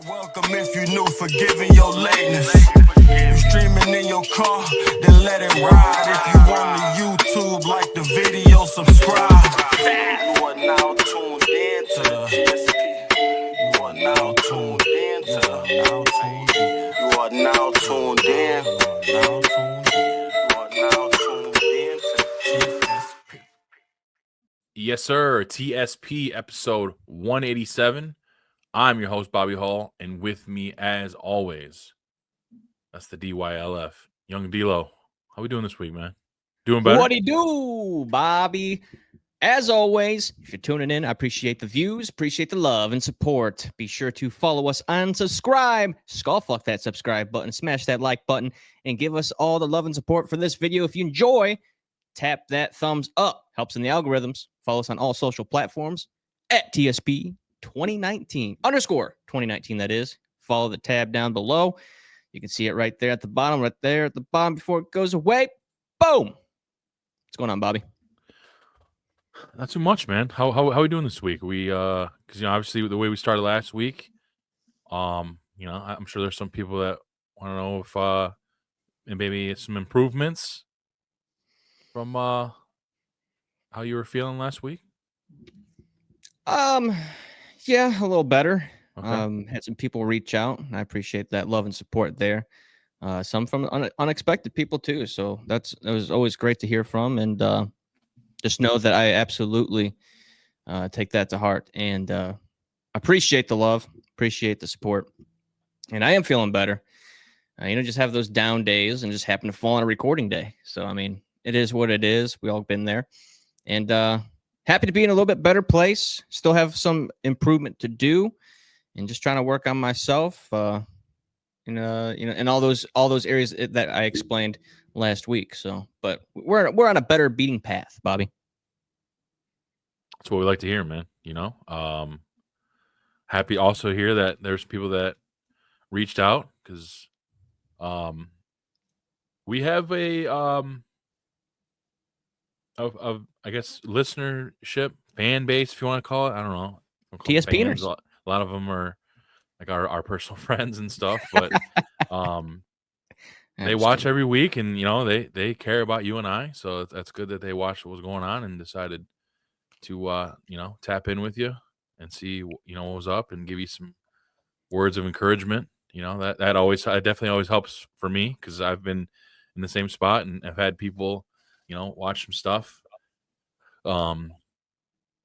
Welcome if you new, forgiving your lateness. You streaming in your car, then let it ride. If you on the YouTube, like the video, subscribe. You are now tuned in to the TSP. You are now tuned in to the You are now tuned in. You are now tuned in to TSP. Yes, sir. TSP episode 187. I'm your host, Bobby Hall, and with me, as always, that's the DYLF, Young D-Lo. How we doing this week, man? Doing better? What do you do, Bobby? As always, if you're tuning in, I appreciate the views, appreciate the love and support. Be sure to follow us and subscribe. Skullfuck that subscribe button, smash that like button, and give us all the love and support for this video. If you enjoy, tap that thumbs up. Helps in the algorithms. Follow us on all social platforms at TSP 2019 _ 2019. That is. Follow the tab down below. You can see it right there at the bottom, before it goes away. Boom. What's going on, Bobby? Not too much, man. How we doing this week? We because obviously the way we started last week, I'm sure there's some people that want to know if maybe some improvements from how you were feeling last week. Yeah, a little better. Okay. Had some people reach out. I appreciate that love and support there. Some from unexpected people too. So it was always great to hear from, and just know that I absolutely take that to heart and appreciate the love, appreciate the support, and I am feeling better. Just have those down days and just happen to fall on a recording day. So I mean, it is what it is. We all been there, and happy to be in a little bit better place. Still have some improvement to do, and just trying to work on myself. In all those areas that I explained last week. So, but we're on a better beating path, Bobby. That's what we like to hear, man. Happy also to hear that there's people that reached out because we have a of I guess listenership, fan base, if you want to call it. I don't know. TSPers. A lot of them are like our personal friends and stuff, but they watch every week, and they care about you and I. So that's good that they watched what was going on and decided to tap in with you and see what was up and give you some words of encouragement. That definitely always helps for me because I've been in the same spot and I've had people watch some stuff.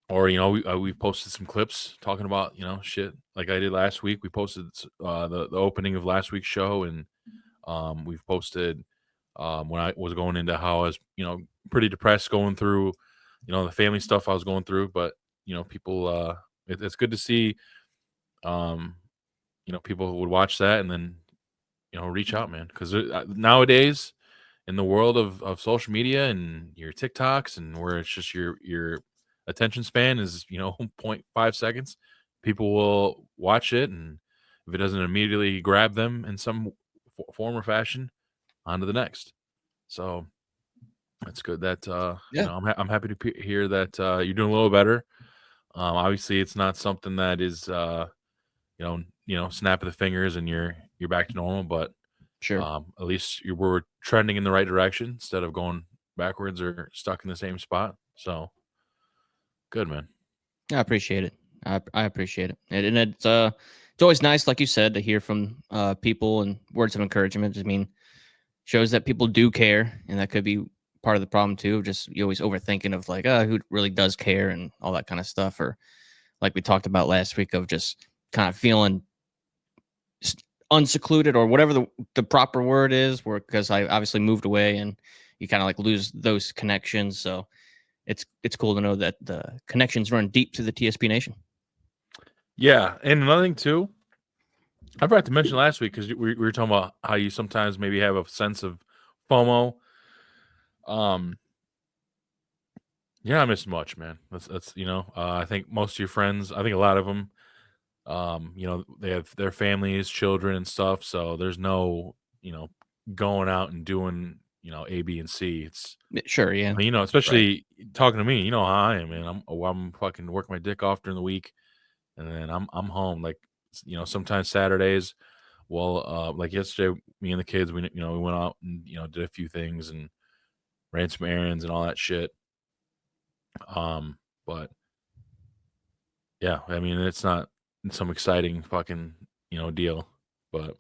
Or we posted some clips talking about shit like I did last week. We posted the opening of last week's show, and we've posted when I was going into how I was pretty depressed going through the family stuff I was going through. But people, it's good to see people who would watch that and then reach out, man, because nowadays in the world of social media and your TikToks and where it's just your attention span is 0.5 seconds, people will watch it, and if it doesn't immediately grab them in some form or fashion, on to the next. So that's good that I'm happy to hear that you're doing a little better. Obviously it's not something that is snap of the fingers and you're back to normal, but sure, at least we're trending in the right direction instead of going backwards or stuck in the same spot. So good, man. I appreciate it. I appreciate it, and it's always nice, like you said, to hear from people and words of encouragement. I mean, shows that people do care, and that could be part of the problem too. Just you always overthinking of like, who really does care and all that kind of stuff, or like we talked about last week of just kind of feeling unsecluded or whatever the proper word is, because I obviously moved away and you kind of like lose those connections. So it's cool to know that the connections run deep to the TSP Nation. Yeah, and another thing too, I forgot to mention last week because we were talking about how you sometimes maybe have a sense of FOMO. Yeah, I miss much, man. That's I think most of your friends, I think a lot of them, they have their families, children, and stuff. So there's no going out and doing A, B, and C. It's sure, yeah. Especially talking to me, you know how I am, man. I'm fucking working my dick off during the week, and then I'm home. Like sometimes Saturdays. Well, like yesterday, me and the kids, we went out and did a few things and ran some errands and all that shit. But yeah, I mean, it's not some exciting fucking deal, but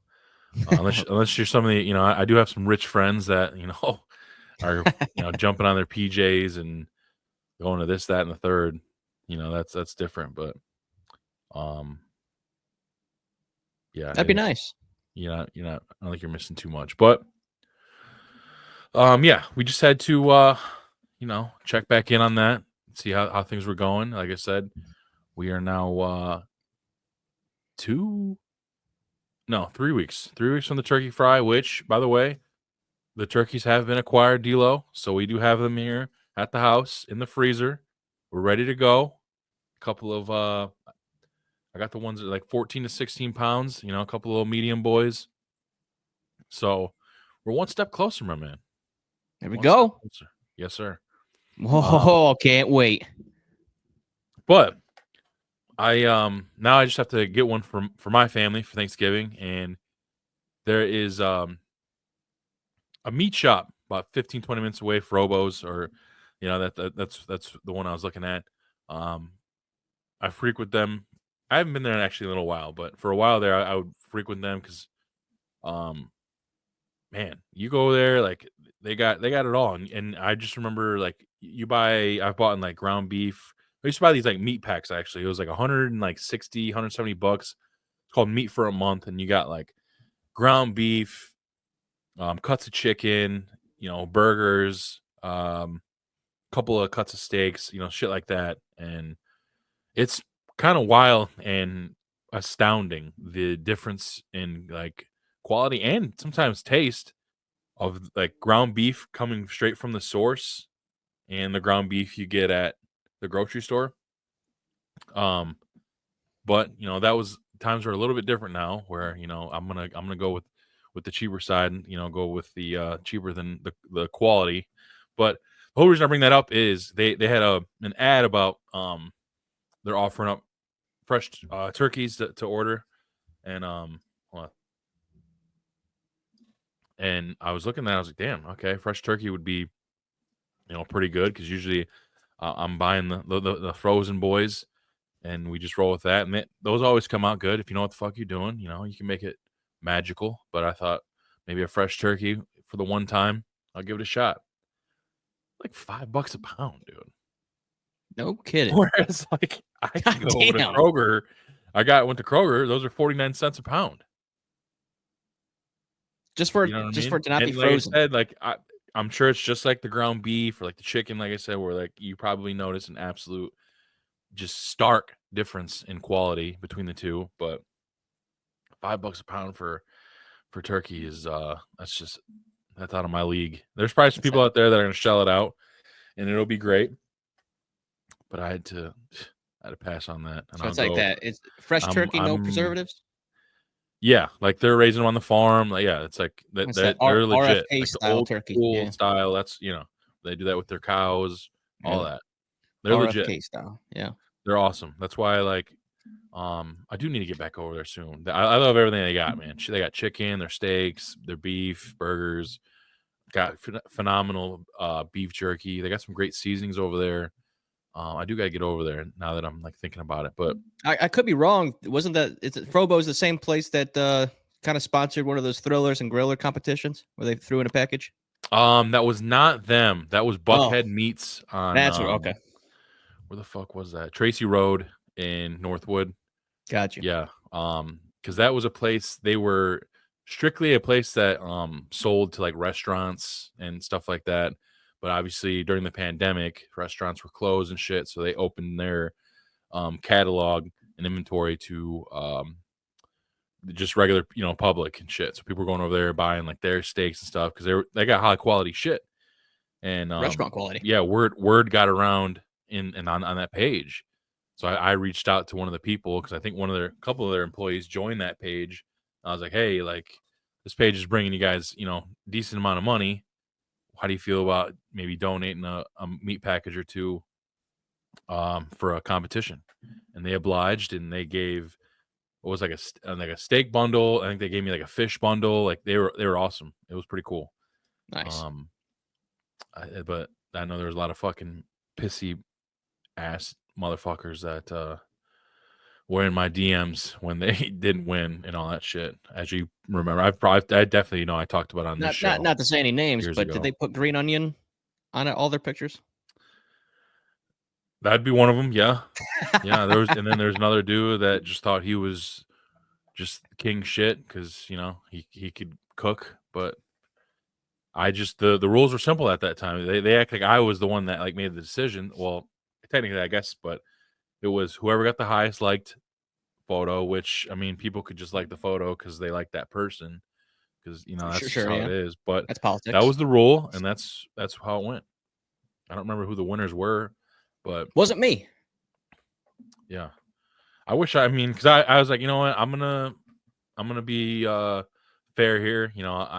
unless you're somebody, I do have some rich friends that are jumping on their PJs and going to this, that, and the third. That's different, but yeah, That'd be nice. you're not. I don't think you're missing too much, but yeah, we just had to check back in on that, see how things were going. Like I said, we are now 3 weeks from the turkey fry, which, by the way, the turkeys have been acquired, D'Lo, so we do have them here at the house in the freezer. We're ready to go. A couple of I got the ones that are like 14 to 16 pounds, a couple of little medium boys. So we're one step closer, my man. There we go. Yes, sir. Oh, can't wait. But I now I just have to get one for my family for Thanksgiving, and there is a meat shop about 15, 20 minutes away, Frobos, or that's the one I was looking at. I frequent them. I haven't been there in actually a little while, but for a while there, I would frequent them because, man, you go there, like they got it all, and I just remember like I've bought in like ground beef. I used to buy these like meat packs. Actually, it was like 160, $170. It's called Meat for a Month, and you got like ground beef, cuts of chicken, burgers, couple of cuts of steaks, shit like that, and it's kind of wild and astounding the difference in like quality and sometimes taste of like ground beef coming straight from the source and the ground beef you get at the grocery store. But that was times are a little bit different now where I'm gonna go with the cheaper side and go with the cheaper than the quality. But the whole reason I bring that up is they had an ad about they're offering up fresh turkeys to order, and hold on. And I was looking at it, I was like, damn, okay, fresh turkey would be pretty good because usually I'm buying the frozen boys and we just roll with that, and those always come out good if you know what the fuck you're doing. You can make it magical. But I thought maybe a fresh turkey for the one time, I'll give it a shot. Like $5 a pound, dude. No kidding. Whereas like I can go over to Damn. Kroger. Went to Kroger. Those are 49 cents a pound. Just for You know what I just mean? for it to not be And frozen. like I said, like I'm sure it's just like the ground beef or like the chicken, like I said, where like you probably notice an absolute just stark difference in quality between the two. But $5 a pound for turkey is that's out of my league. There's probably some people out there that are gonna shell it out and it'll be great. But I had to pass on that. And So it's like that. It's fresh turkey, no preservatives. Yeah, like they're raising them on the farm. Like, yeah, it's like they're legit, RFK like the style old turkey. school Yeah. style. That's they do that with their cows, all that. They're RFK legit. style. Yeah, they're awesome. That's why I do need to get back over there soon. I love everything they got, man. They got chicken, their steaks, their beef, burgers. Got phenomenal beef jerky. They got some great seasonings over there. I do gotta get over there now that I'm like thinking about it. But I could be wrong. Wasn't that Frobo's the same place that kind of sponsored one of those thrillers and griller competitions where they threw in a package? that was not them. That was Buckhead Meats on. That's okay. Where the fuck was that? Tracy Road in Northwood. Gotcha. Yeah. Because that was a place they were strictly a place that sold to like restaurants and stuff like that. But obviously during the pandemic, restaurants were closed and shit, so they opened their catalog and inventory to just regular public and shit. So people were going over there buying like their steaks and stuff because they got high quality shit and restaurant quality. Yeah, word got around and on that page. So I reached out to one of the people because I think couple of their employees joined that page. I was like, hey, like this page is bringing you guys decent amount of money. How do you feel about maybe donating a meat package or two for a competition? And they obliged, and they gave was like a steak bundle. I think they gave me like a fish bundle. Like they were awesome. It was pretty cool. Nice. But I know there's a lot of fucking pissy ass motherfuckers that were in my DMs when they didn't win and all that shit. As you remember, I definitely I talked about it on this show. Not to say any names, years but ago. did they put green onion on all their pictures? That'd be one of them. Yeah, yeah. And then there's another dude that just thought he was just king shit because he could cook, but I just the rules were simple at that time. They act like I was the one that like made the decision. Well, technically, I guess, but it was whoever got the highest liked photo. Which I mean, people could just like the photo because they like that person, because that's just how it is. But That's politics. that was the rule, and that's how it went. I don't remember who the winners were, but wasn't me. Yeah, I wish because I was like, you know what, I'm gonna be fair here.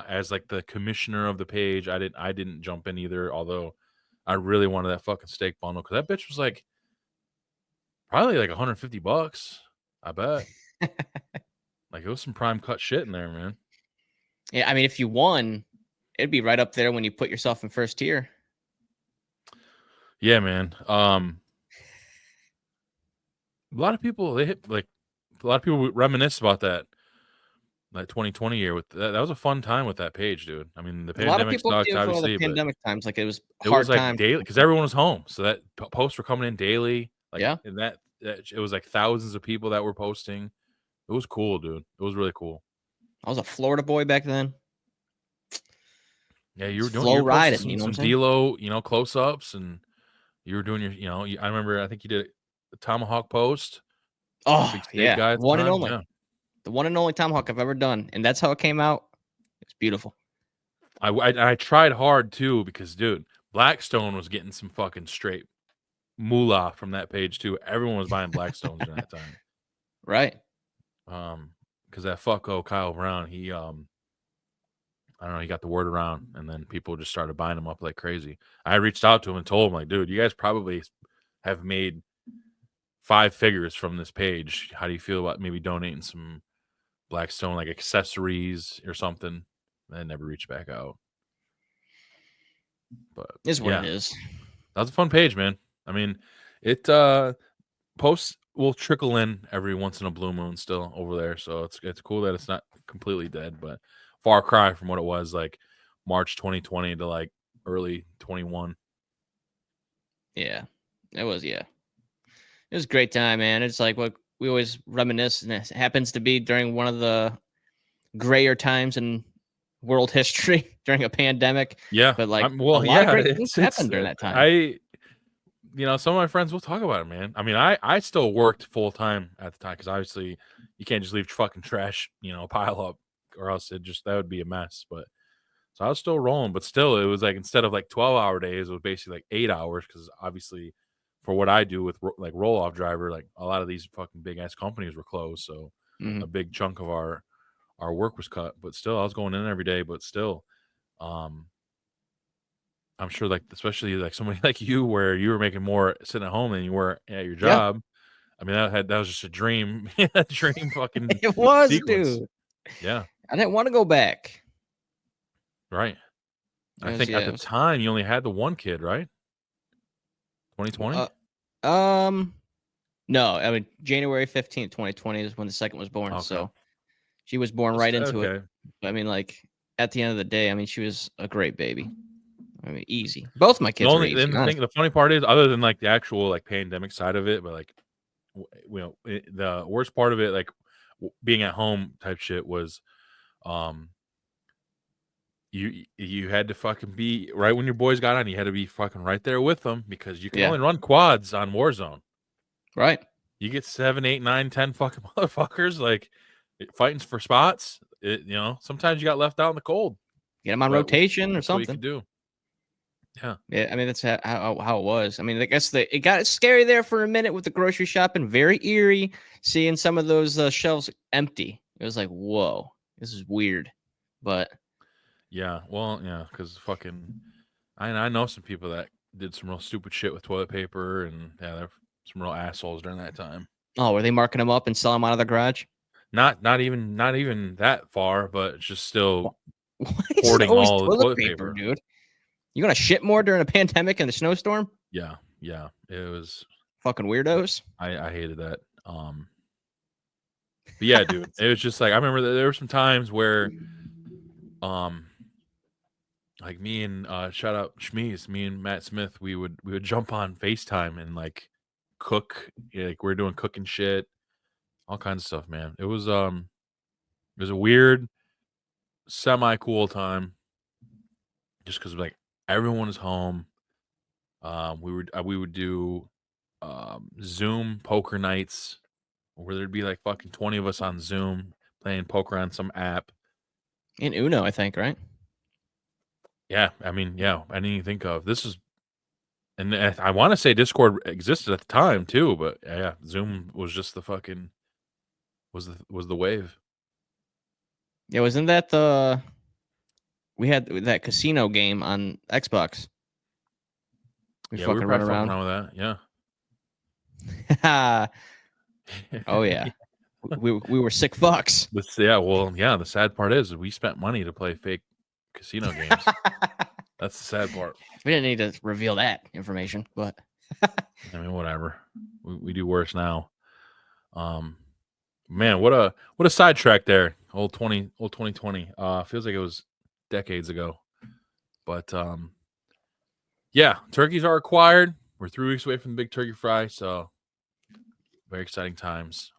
As like the commissioner of the page, I didn't jump in either. Although I really wanted that fucking steak bundle because that bitch was like probably like $150. I bet. Like it was some prime cut shit in there, man. Yeah, I mean, if you won, it'd be right up there when you put yourself in first tier. Yeah, man. A lot of people reminisce about that 2020 year with that. That was a fun time with that page, dude. I mean, the pandemic sucked, obviously, the pandemic times, like it was it hard was like time daily because everyone was home, so that posts were coming in daily. Like, yeah, and that it was like thousands of people that were posting. It was cool, dude. It was really cool. I was a Florida boy back then. Yeah, you were doing flow riding, some D-Lo, close ups, and you were doing your, I remember, I think you did a tomahawk post. Oh yeah, guy one and only. Yeah. The one and only tomahawk I've ever done, and that's how it came out. It's beautiful. I tried hard too because, dude, Blackstone was getting some fucking straight moolah from that page too. Everyone was buying Blackstones during that time, right? Because that fucko Kyle Brown, he I don't know, he got the word around, and then people just started buying them up like crazy. I reached out to him and told him, like, dude, you guys probably have made 5 figures from this page. How do you feel about maybe donating some Blackstone like accessories or something? And I never reached back out. But Is what it is. That was a fun page, man. I mean, it posts will trickle in every once in a blue moon still over there, so it's cool that it's not completely dead, but far cry from what it was like March 2020 to like early 21. Yeah, it was. Yeah, it was a great time, man. It's like what we always reminisce, and it happens to be during one of the grayer times in world history during a pandemic. Yeah, but like a lot of great things happened during that time. Some of my friends will talk about it, man. I mean, I still worked full time at the time because obviously you can't just leave fucking trash, pile up, or else that would be a mess. But so I was still rolling, but still, it was like instead of like 12-hour days, it was basically like 8 hours because obviously for what I do with like roll off driver, like a lot of these fucking big ass companies were closed, so a big chunk of our work was cut. But still, I was going in every day. But still, I'm sure, like, especially like somebody like you, where you were making more sitting at home than you were at your job. Yeah. I mean, that was just a dream, dream fucking. It was, sequence. Dude. Yeah, I didn't want to go back. Right. I think at the time you only had the one kid, right? 2020. No, I mean January 15th, 2020 is when the second was born. Okay. So she was born right into it. I mean, like at the end of the day, I mean, she was a great baby. I mean, easy. Both my kids were easy. The funny part is, other than like the actual like pandemic side of it, but like, the worst part of it, like being at home type shit was, you had to fucking be right when your boys got on. You had to be fucking right there with them because you can only run quads on Warzone. Right. You get 7, 8, 9, 10 fucking motherfuckers like fighting for spots. Sometimes you got left out in the cold. Get them on rotation or something. What you could do. Yeah. Yeah. I mean, that's how it was. I mean, I guess it got scary there for a minute with the grocery shopping. Very eerie seeing some of those shelves empty. It was like, whoa, this is weird. But yeah, well, yeah, because fucking, I know some people that did some real stupid shit with toilet paper, and they're some real assholes during that time. Oh, were they marking them up and selling them out of the garage? not even that far, but it's just still Why is it hoarding always all the toilet paper, dude? You gonna shit more during a pandemic and a snowstorm? Yeah, it was. Fucking weirdos. I hated that. But yeah, dude, it was just like I remember that there were some times where, like me and shout out Schmeez, me and Matt Smith, we would jump on FaceTime and like cook, like we're doing cooking shit, all kinds of stuff, man. It was a weird, semi cool time, just because like everyone was home. We would do Zoom poker nights where there'd be like fucking 20 of us on Zoom playing poker on some app. In Uno, I think, right? Yeah, I mean, yeah, I didn't even think of this is, and I want to say Discord existed at the time too, but yeah, Zoom was just the fucking was the wave. Yeah, wasn't that we had that casino game on Xbox? We Yeah, we were fucking run probably fucking around. around with that. Yeah. Oh yeah, we were sick fucks. The sad part is we spent money to play fake casino games. That's the sad part. We didn't need to reveal that information, but I mean, whatever. We do worse now. Man, what a sidetrack there. Old 2020. Feels like it was decades ago. But yeah, turkeys are acquired. We're 3 weeks away from the big turkey fry, so very exciting times.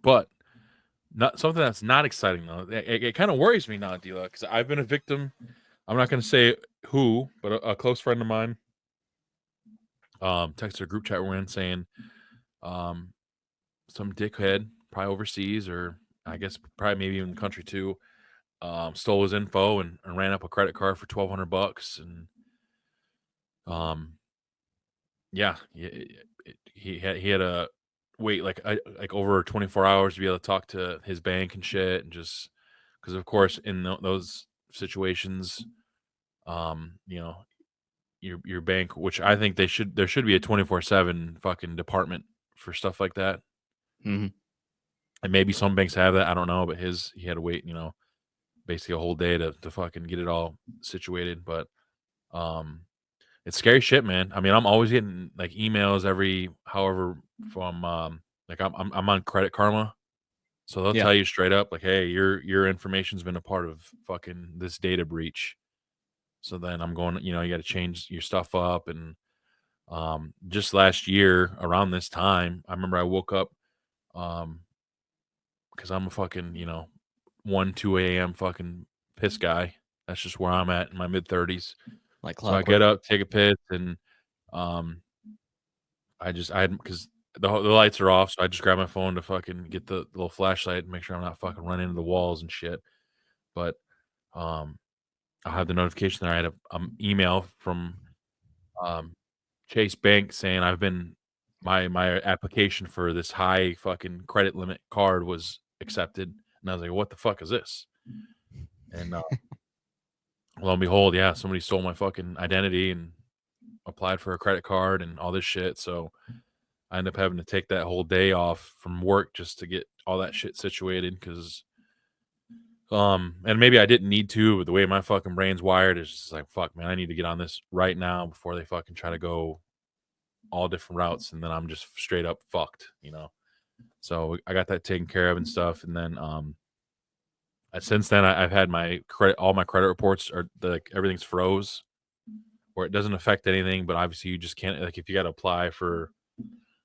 But not something that's not exciting though. It kind of worries me now, Dila, because I've been a victim. I'm not going to say who, but a close friend of mine texted a group chat we're in saying some dickhead, probably overseas or I guess probably maybe even in the country too, stole his info and ran up a credit card for $1,200 and yeah, he had a wait like over 24 hours to be able to talk to his bank and shit, and just because of course in those situations, you know, your bank, which I think there should be a 24/7 fucking department for stuff like that. Mhm. And maybe some banks have that, I don't know, but he had to wait, basically a whole day to fucking get it all situated. But it's scary shit, man. I mean, I'm always getting like emails every however from like I'm on Credit Karma, so they'll Yeah. tell you straight up like, hey, your information's been a part of fucking this data breach. So then I'm going, you got to change your stuff up. And just last year around this time, I remember I woke up because I'm a fucking 1-2 a.m. fucking piss guy. That's just where I'm at in my mid-30s. Like So I clockwork. get up, take a piss, and I had because the lights are off, so I just grab my phone to fucking get the little flashlight and make sure I'm not fucking running into the walls and shit. But I'll have the notification there. I had a email from Chase Bank saying I've been my application for this high fucking credit limit card was accepted, and I was like, what the fuck is this? And lo and behold, yeah, somebody stole my fucking identity and applied for a credit card and all this shit. So I ended up having to take that whole day off from work just to get all that shit situated. Because and maybe I didn't need to, but the way my fucking brain's wired is just like, fuck, man, I need to get on this right now before they fucking try to go all different routes, and then I'm just straight up fucked, So I got that taken care of and stuff, and then since then I've had all my credit reports are like everything's froze, where it doesn't affect anything, but obviously you just can't, like, if you got to apply for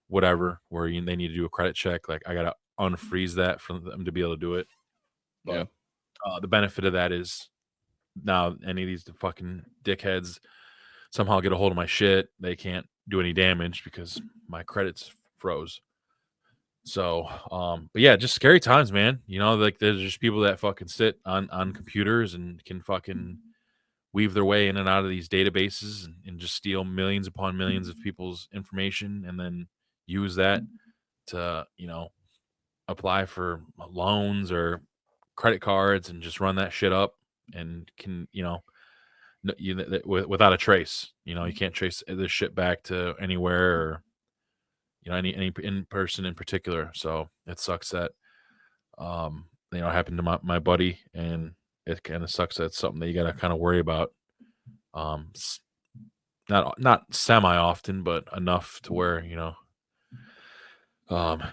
whatever where they need to do a credit check, like I gotta unfreeze that for them to be able to do it. But the benefit of that is now any of these fucking dickheads somehow get a hold of my shit, they can't do any damage because my credits froze. So but yeah, just scary times, man. Like there's just people that fucking sit on computers and can fucking weave their way in and out of these databases and just steal millions upon millions of people's information and then use that to apply for loans or credit cards and just run that shit up and can without a trace. You can't trace this shit back to anywhere. Or any in person in particular. So it sucks that it happened to my buddy, and it kind of sucks that it's something that you got to kind of worry about. Not semi often, but enough to where you're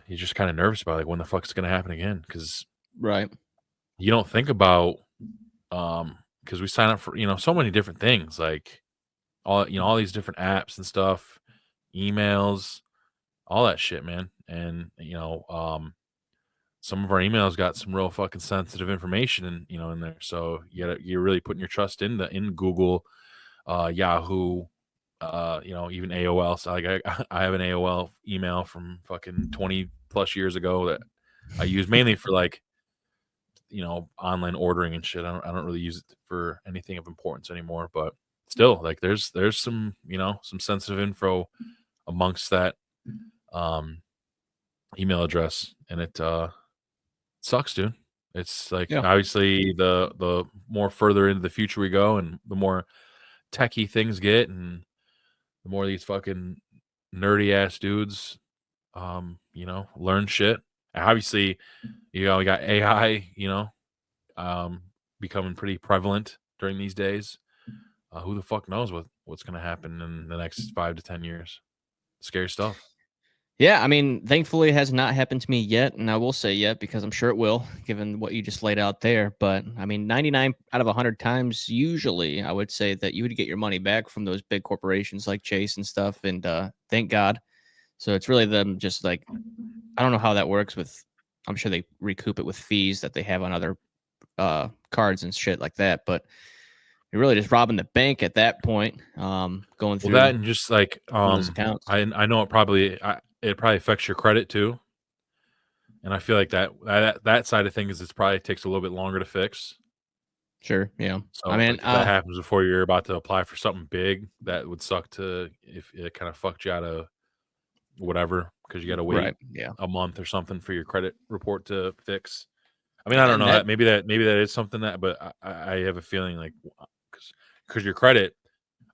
just kind of nervous about like when the fuck it's gonna happen again, because Right. you don't think about because we sign up for so many different things, like all these different apps and stuff, emails, all that shit, man. And some of our emails got some real fucking sensitive information in there, so you're really putting your trust in Google, Yahoo, even AOL. So like I have an AOL email from fucking 20 plus years ago that I use mainly for like online ordering and shit. I don't really use it for anything of importance anymore, but still, like there's some some sensitive info amongst that um email address, and it sucks, dude. It's like Yeah. obviously the more further into the future we go, and the more techie things get, and the more these fucking nerdy ass dudes learn shit. Obviously, we got AI, becoming pretty prevalent during these days. Who the fuck knows what's gonna happen in the next 5 to 10 years? Scary stuff. Yeah, I mean, thankfully, it has not happened to me yet, and I will say yet because I'm sure it will, given what you just laid out there. But I mean, 99 out of 100 times, usually, I would say that you would get your money back from those big corporations like Chase and stuff, and thank God. So it's really them just like I don't know how that works with. I'm sure they recoup it with fees that they have on other cards and shit like that, but you're really just robbing the bank at that point, going Well, through that and just like some of those accounts. I know it probably affects your credit too, and I feel like that side of things it probably takes a little bit longer to fix. Sure, yeah. I So mean, like if that happens before you're about to apply for something big, that would suck to if it kind of fucked you out of whatever, because you got to wait right, yeah. a month or something for your credit report to fix. I mean, I don't And know that that maybe that is something that, but I have a feeling like because your credit,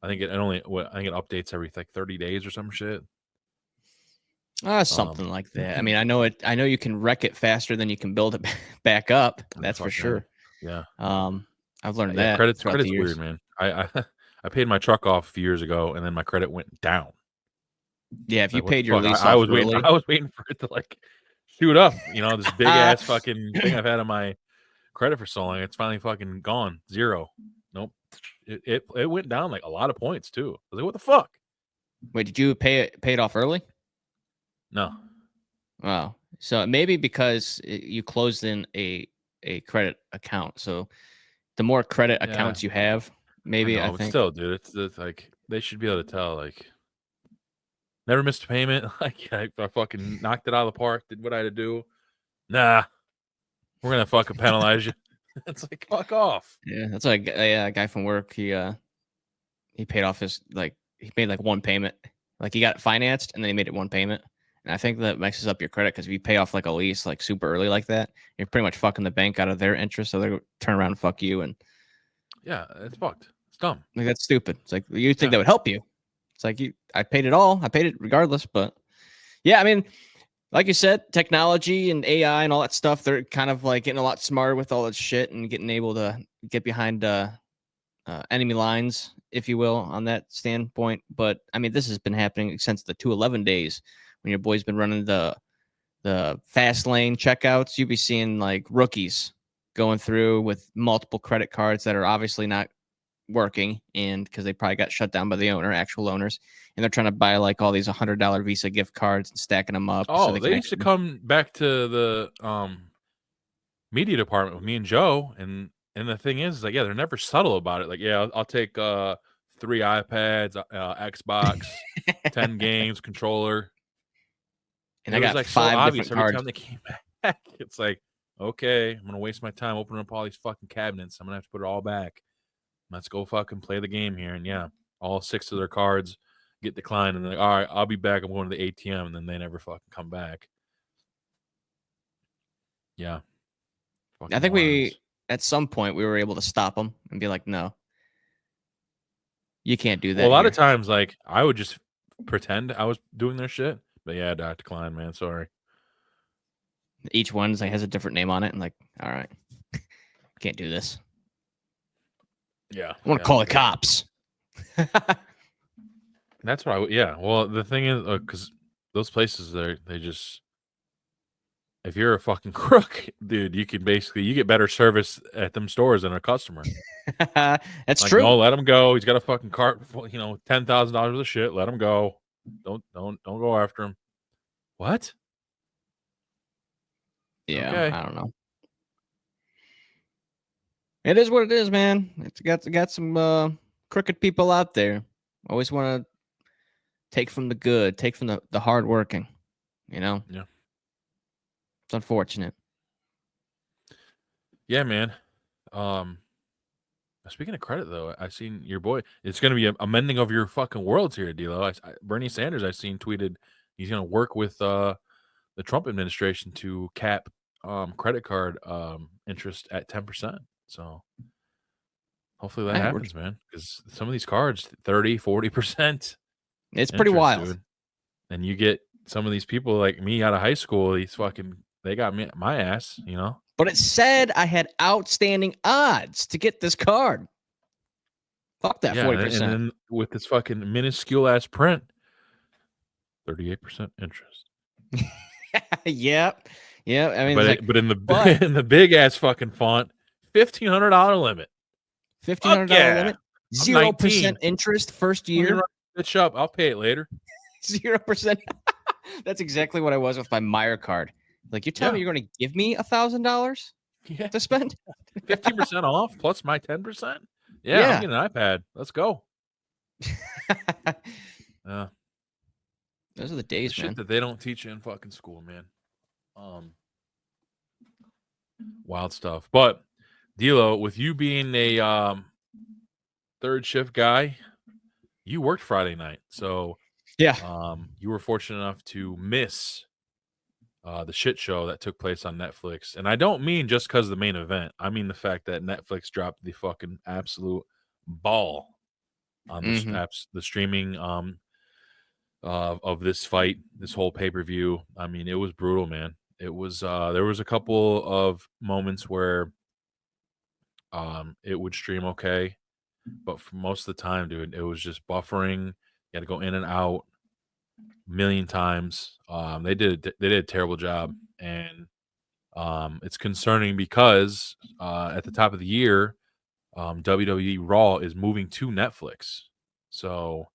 I think I think it updates every like 30 days or some shit. something like that. I mean, I know you can wreck it faster than you can build it back up. That's for Fuck yeah, sure. yeah, I've learned yeah. that throughout the Credit's weird, years. man. I paid my truck off a few years ago, and then my credit went down. Yeah, if you Like what the paid your fuck? lease I off was waiting. early, I was waiting for it to like shoot up. This big uh, ass fucking thing I've had on my credit for so long. It's finally fucking gone. Zero. Nope. It went down like a lot of points too. I was like, what the fuck? wait, did you pay it off early? No. Wow. So maybe because you closed in a credit account. So the more credit Yeah, accounts you have, I maybe I know, but think. still, dude, it's like they should be able to tell. Like, never missed a payment. Like, I fucking knocked it out of the park. Did what I had to do. Nah, we're gonna fucking penalize you. It's like fuck off. Yeah, that's like a guy from work. He paid off his he made like one payment. Like he got it financed and then he made it one payment. And I think that messes up your credit because if you pay off like a lease like super early like that, you're pretty much fucking the bank out of their interest. So they're turn around and fuck you. And Yeah, it's fucked. It's dumb. like that's stupid. It's like you think Yeah. that would help you. It's like I paid it all. I paid it regardless. But yeah, I mean, like you said, technology and AI and all that stuff, they're kind of like getting a lot smarter with all that shit and getting able to get behind enemy lines, if you will, on that standpoint. But I mean, this has been happening since the 211 days when your boy's been running the fast lane checkouts. You'd be seeing like rookies going through with multiple credit cards that are obviously not working, and because they probably got shut down by the actual owners, and they're trying to buy like all these $100 Visa gift cards and stacking them up so Oh, they can they used to actually. come back to the media department with me and Joe, and the thing is like, yeah, they're never subtle about it. Like, yeah, I'll take 3 iPads, Xbox, 10 games, controller. And It I was got like so 5 obvious different every cards. time they came back. It's like, okay, I'm gonna waste my time opening up all these fucking cabinets. I'm gonna have to put it all back. Let's go fucking play the game here. And yeah, all 6 of their cards get declined, and they're like, all right, I'll be back. I'm going to the ATM, and then they never fucking come back. Yeah, I fucking think morons. at some point, we were able to stop them and be like, no, you can't do Well, a that lot of here. times, like I would just pretend I was doing their shit, But yeah, Dr. Klein, man, sorry. Each one's like has a different name on it. And like, all right, can't do this. Yeah, I want to call the cops. That's what yeah. Well, the thing is, because those places, they just, if you're a fucking crook, dude, you get better service at them stores than a customer. That's like, true. No, let him go. He's got a fucking cart, $10,000 worth of shit. Let him go. Don't go after him. What? Yeah, Okay. I don't know. It is what it is, man. It's got some crooked people out there. Always want to take from the good, take from the hard working. Yeah. It's unfortunate. Yeah, man. Speaking of credit, though, I seen your boy. It's going to be a mending of your fucking worlds here, D-Lo. Bernie Sanders, I seen tweeted he's going to work with the Trump administration to cap credit card interest at 10%. So hopefully that happens, man. Because some of these cards, 30, 40%. It's pretty wild. Dude. And you get some of these people like me out of high school, they got me my ass, But it said I had outstanding odds to get this card. Fuck that 40%. And then with this fucking minuscule ass print, 38% interest. Yep. Yeah. I mean, but in the big ass fucking font, $1,500 limit. $1,500 limit. 0% interest first year. Bitch up. I'll pay it later. 0%. That's exactly what I was with my Meyer card. Like, you're telling me you're going to give me $1,000 to spend? 15% off plus my 10%. Yeah, I'm getting an iPad. Let's go. Those are the days, man. Shit that they don't teach you in fucking school, man. Wild stuff. But D-Lo, with you being a third shift guy, you worked Friday night, so you were fortunate enough to miss the shit show that took place on Netflix. And I don't mean just because of the main event. I mean the fact that Netflix dropped the fucking absolute ball on the streaming of this fight, this whole pay-per-view. I mean, it was brutal, man. It was there was a couple of moments where it would stream okay, but for most of the time, dude, it was just buffering. You had to go in and out a million times. They did a terrible job, and it's concerning because at the top of the year, WWE Raw is moving to Netflix. So,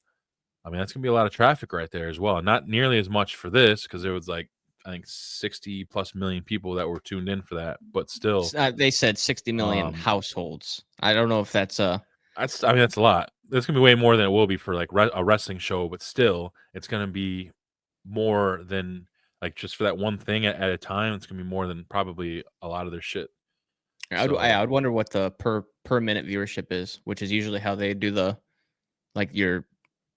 I mean, that's gonna be a lot of traffic right there as well. Not nearly as much for this because there was like, I think 60 plus million people that were tuned in for that, but still, they said 60 million households. I don't know if that's that's a lot. It's gonna be way more than it will be for like a wrestling show, but still, it's gonna be more than like just for that one thing at a time. It's gonna be more than probably a lot of their shit. I would wonder what the per minute viewership is, which is usually how they do the, like, your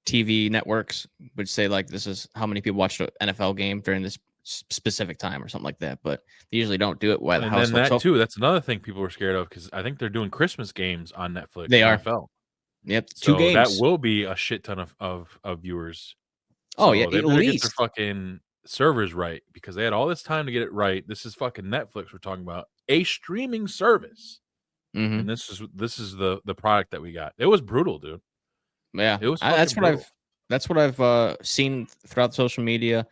TV networks would say like this is how many people watched an NFL game during this specific time or something like that, but they usually don't do it by the household. And that too, that's another thing people were scared of because I think they're doing Christmas games on Netflix. They are. NFL. Yep, so 2 games. That will be a shit ton of viewers. So yeah, they better get their fucking servers right because they had all this time to get it right. This is fucking Netflix we're talking about, a streaming service, and this is the product that we got. It was brutal, dude. Yeah, it was. That's what I've seen throughout social media,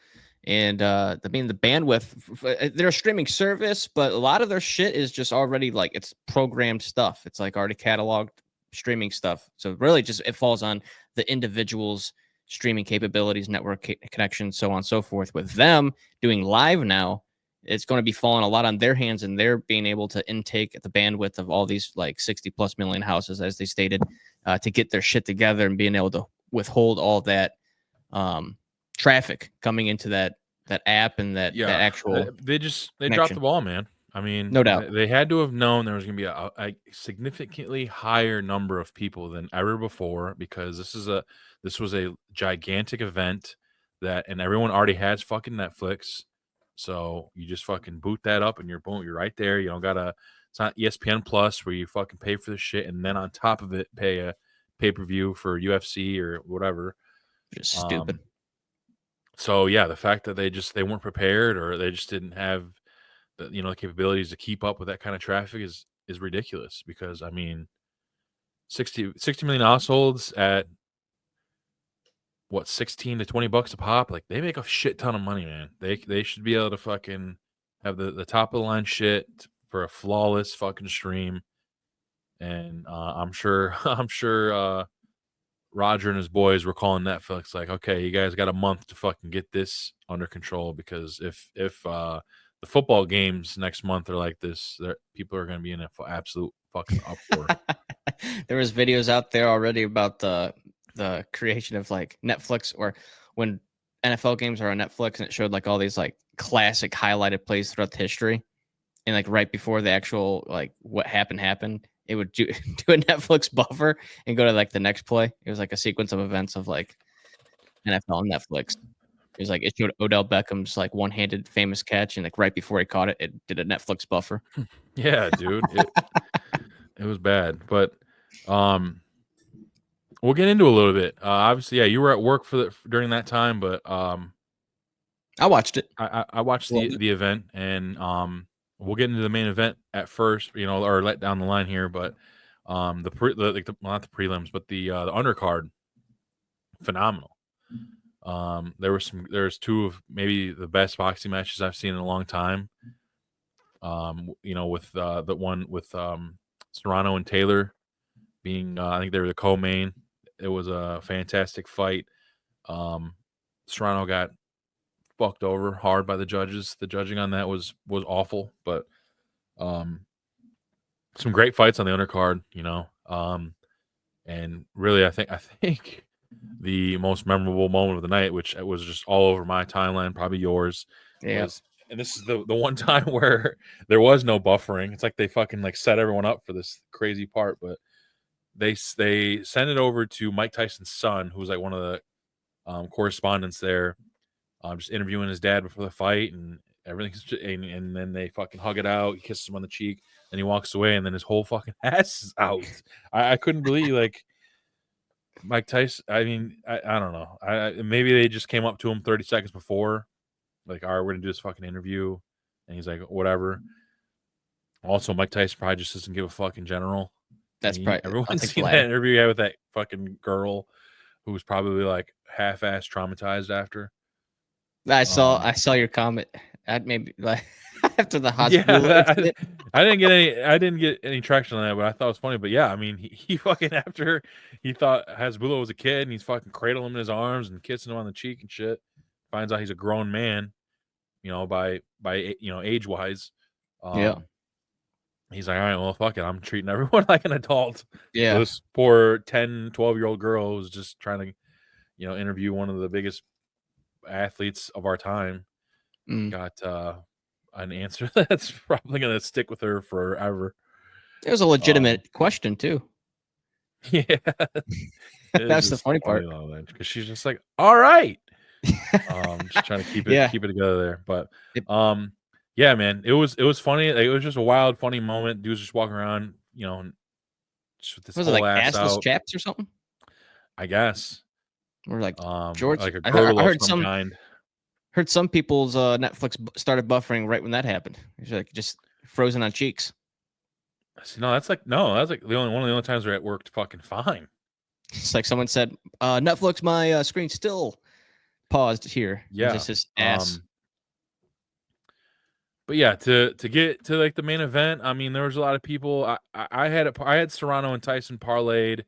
and the bandwidth. They're a streaming service, but a lot of their shit is just already like it's programmed stuff. It's like already cataloged streaming stuff. So really, just it falls on the individual's streaming capabilities, network connections, so on and so forth. With them doing live now, it's going to be falling a lot on their hands, and they're being able to intake the bandwidth of all these like 60 plus million houses, as they stated, to get their shit together and being able to withhold all that traffic coming into that app and that actual. They dropped the ball, man. I mean, no doubt. They had to have known there was going to be a significantly higher number of people than ever before because this was a gigantic event and everyone already has fucking Netflix. So you just fucking boot that up and you're right there. You don't gotta. It's not ESPN Plus where you fucking pay for the shit and then on top of it pay a pay-per-view for UFC or whatever. Just stupid. So yeah, the fact that they weren't prepared or they just didn't have the capabilities to keep up with that kind of traffic is ridiculous because I mean 60 million households at what 16 to 20 bucks a pop, like they make a shit ton of money, man. They should be able to fucking have the top of the line shit for a flawless fucking stream. And I'm sure I'm sure Roger and his boys were calling Netflix like, okay, you guys got a month to fucking get this under control because if the football games next month are like this, people are going to be in an absolute fucking uproar. There was videos out there already about the creation of like Netflix, or when NFL games are on Netflix, and it showed like all these like classic highlighted plays throughout the history, and like right before the actual like what happened, it would do a Netflix buffer and go to like the next play. It was like a sequence of events of like NFL on Netflix. It was like it showed Odell Beckham's like one-handed famous catch, and like right before he caught it, it did a Netflix buffer. Yeah, dude, it was bad, but we'll get into a little bit. Obviously, yeah, you were at work during that time, but I watched it. I watched Loved it. the event, and we'll get into the main event at first, or let down the line here, but well, not the prelims, but the undercard, phenomenal. There's two of maybe the best boxing matches I've seen in a long time. With the one with Serrano and Taylor being, I think they were the co-main. It was a fantastic fight. Serrano got fucked over hard by the judges. The judging on that was awful, but some great fights on the undercard, and really I think the most memorable moment of the night, which was just all over my timeline, probably yours, Yeah. was, and this is the one time where there was no buffering. It's like they fucking like set everyone up for this crazy part, but they sent it over to Mike Tyson's son, who's like one of the correspondents there, just interviewing his dad before the fight, and everything's and then they fucking hug it out. He kisses him on the cheek, and he walks away, and then his whole fucking ass is out. I couldn't believe like Mike Tyson. I mean, I don't know. Maybe they just came up to him 30 seconds before, like, all right, we're gonna do this fucking interview, and he's like, whatever. Also, Mike Tyson probably just doesn't give a fuck in general. That's probably Everyone's seen that interview he had with that fucking girl who was probably like half-ass traumatized after. I saw your comment at maybe like after the hospital. Yeah, I didn't get any traction on that, but I thought it was funny. But yeah, I mean, he fucking, after he thought Hasbulla was a kid, and he's fucking cradling him in his arms and kissing him on the cheek and shit. Finds out he's a grown man, by age wise. Yeah. He's like, all right, well, fuck it, I'm treating everyone like an adult. Yeah. So this poor 10, 12-year-old girl who's just trying to, interview one of the biggest athletes of our time, got an answer that's probably going to stick with her forever. It was a legitimate question too. Yeah. That's the funny part. Because she's just like, all right. Just trying to keep it together there. But yeah, man, it was funny. Like, it was just a wild, funny moment. Dudes just walking around, just with this Was whole it like ass assless out, chaps or something? I guess. Or like George, like a I girdle heard of some kind. Heard some people's Netflix started buffering right when that happened. It's like just frozen on cheeks. That's like the only one of the only times where it worked fucking fine. It's like someone said, Netflix, my screen's still paused here. Yeah. Just his ass. But yeah, to get to like the main event, I mean, there was a lot of people. I had Serrano and Tyson parlayed.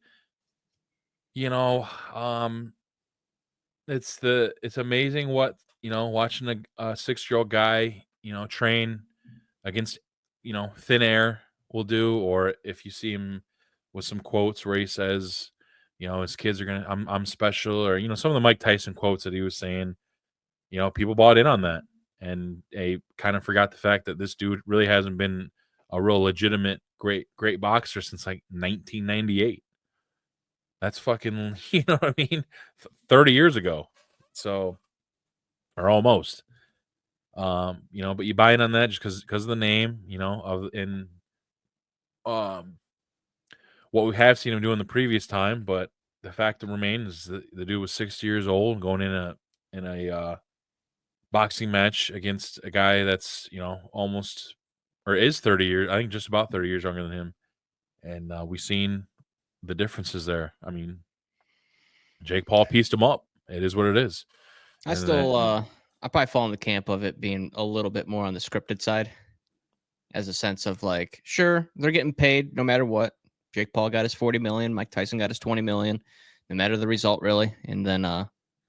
It's amazing what, watching a 6-year-old guy, train against, thin air will do, or if you see him with some quotes where he says, his kids are gonna, I'm special, or some of the Mike Tyson quotes that he was saying, people bought in on that, and they kind of forgot the fact that this dude really hasn't been a real legitimate great boxer since like 1998. That's fucking, you know what I mean, 30 years ago. So, or almost. But you buy in on that just because of the name, what we have seen him do in the previous time. But the fact that remains is that the dude was 60 years old, going in in a boxing match against a guy that's almost or is 30 years, I think just about 30 years younger than him, and we've seen the differences there. I mean, Jake Paul pieced him up. It is what it is. I And then, still, I probably fall in the camp of it being a little bit more on the scripted side, as a sense of like, sure, they're getting paid no matter what. Jake Paul got his 40 million, Mike Tyson got his 20 million, no matter the result, really. And then,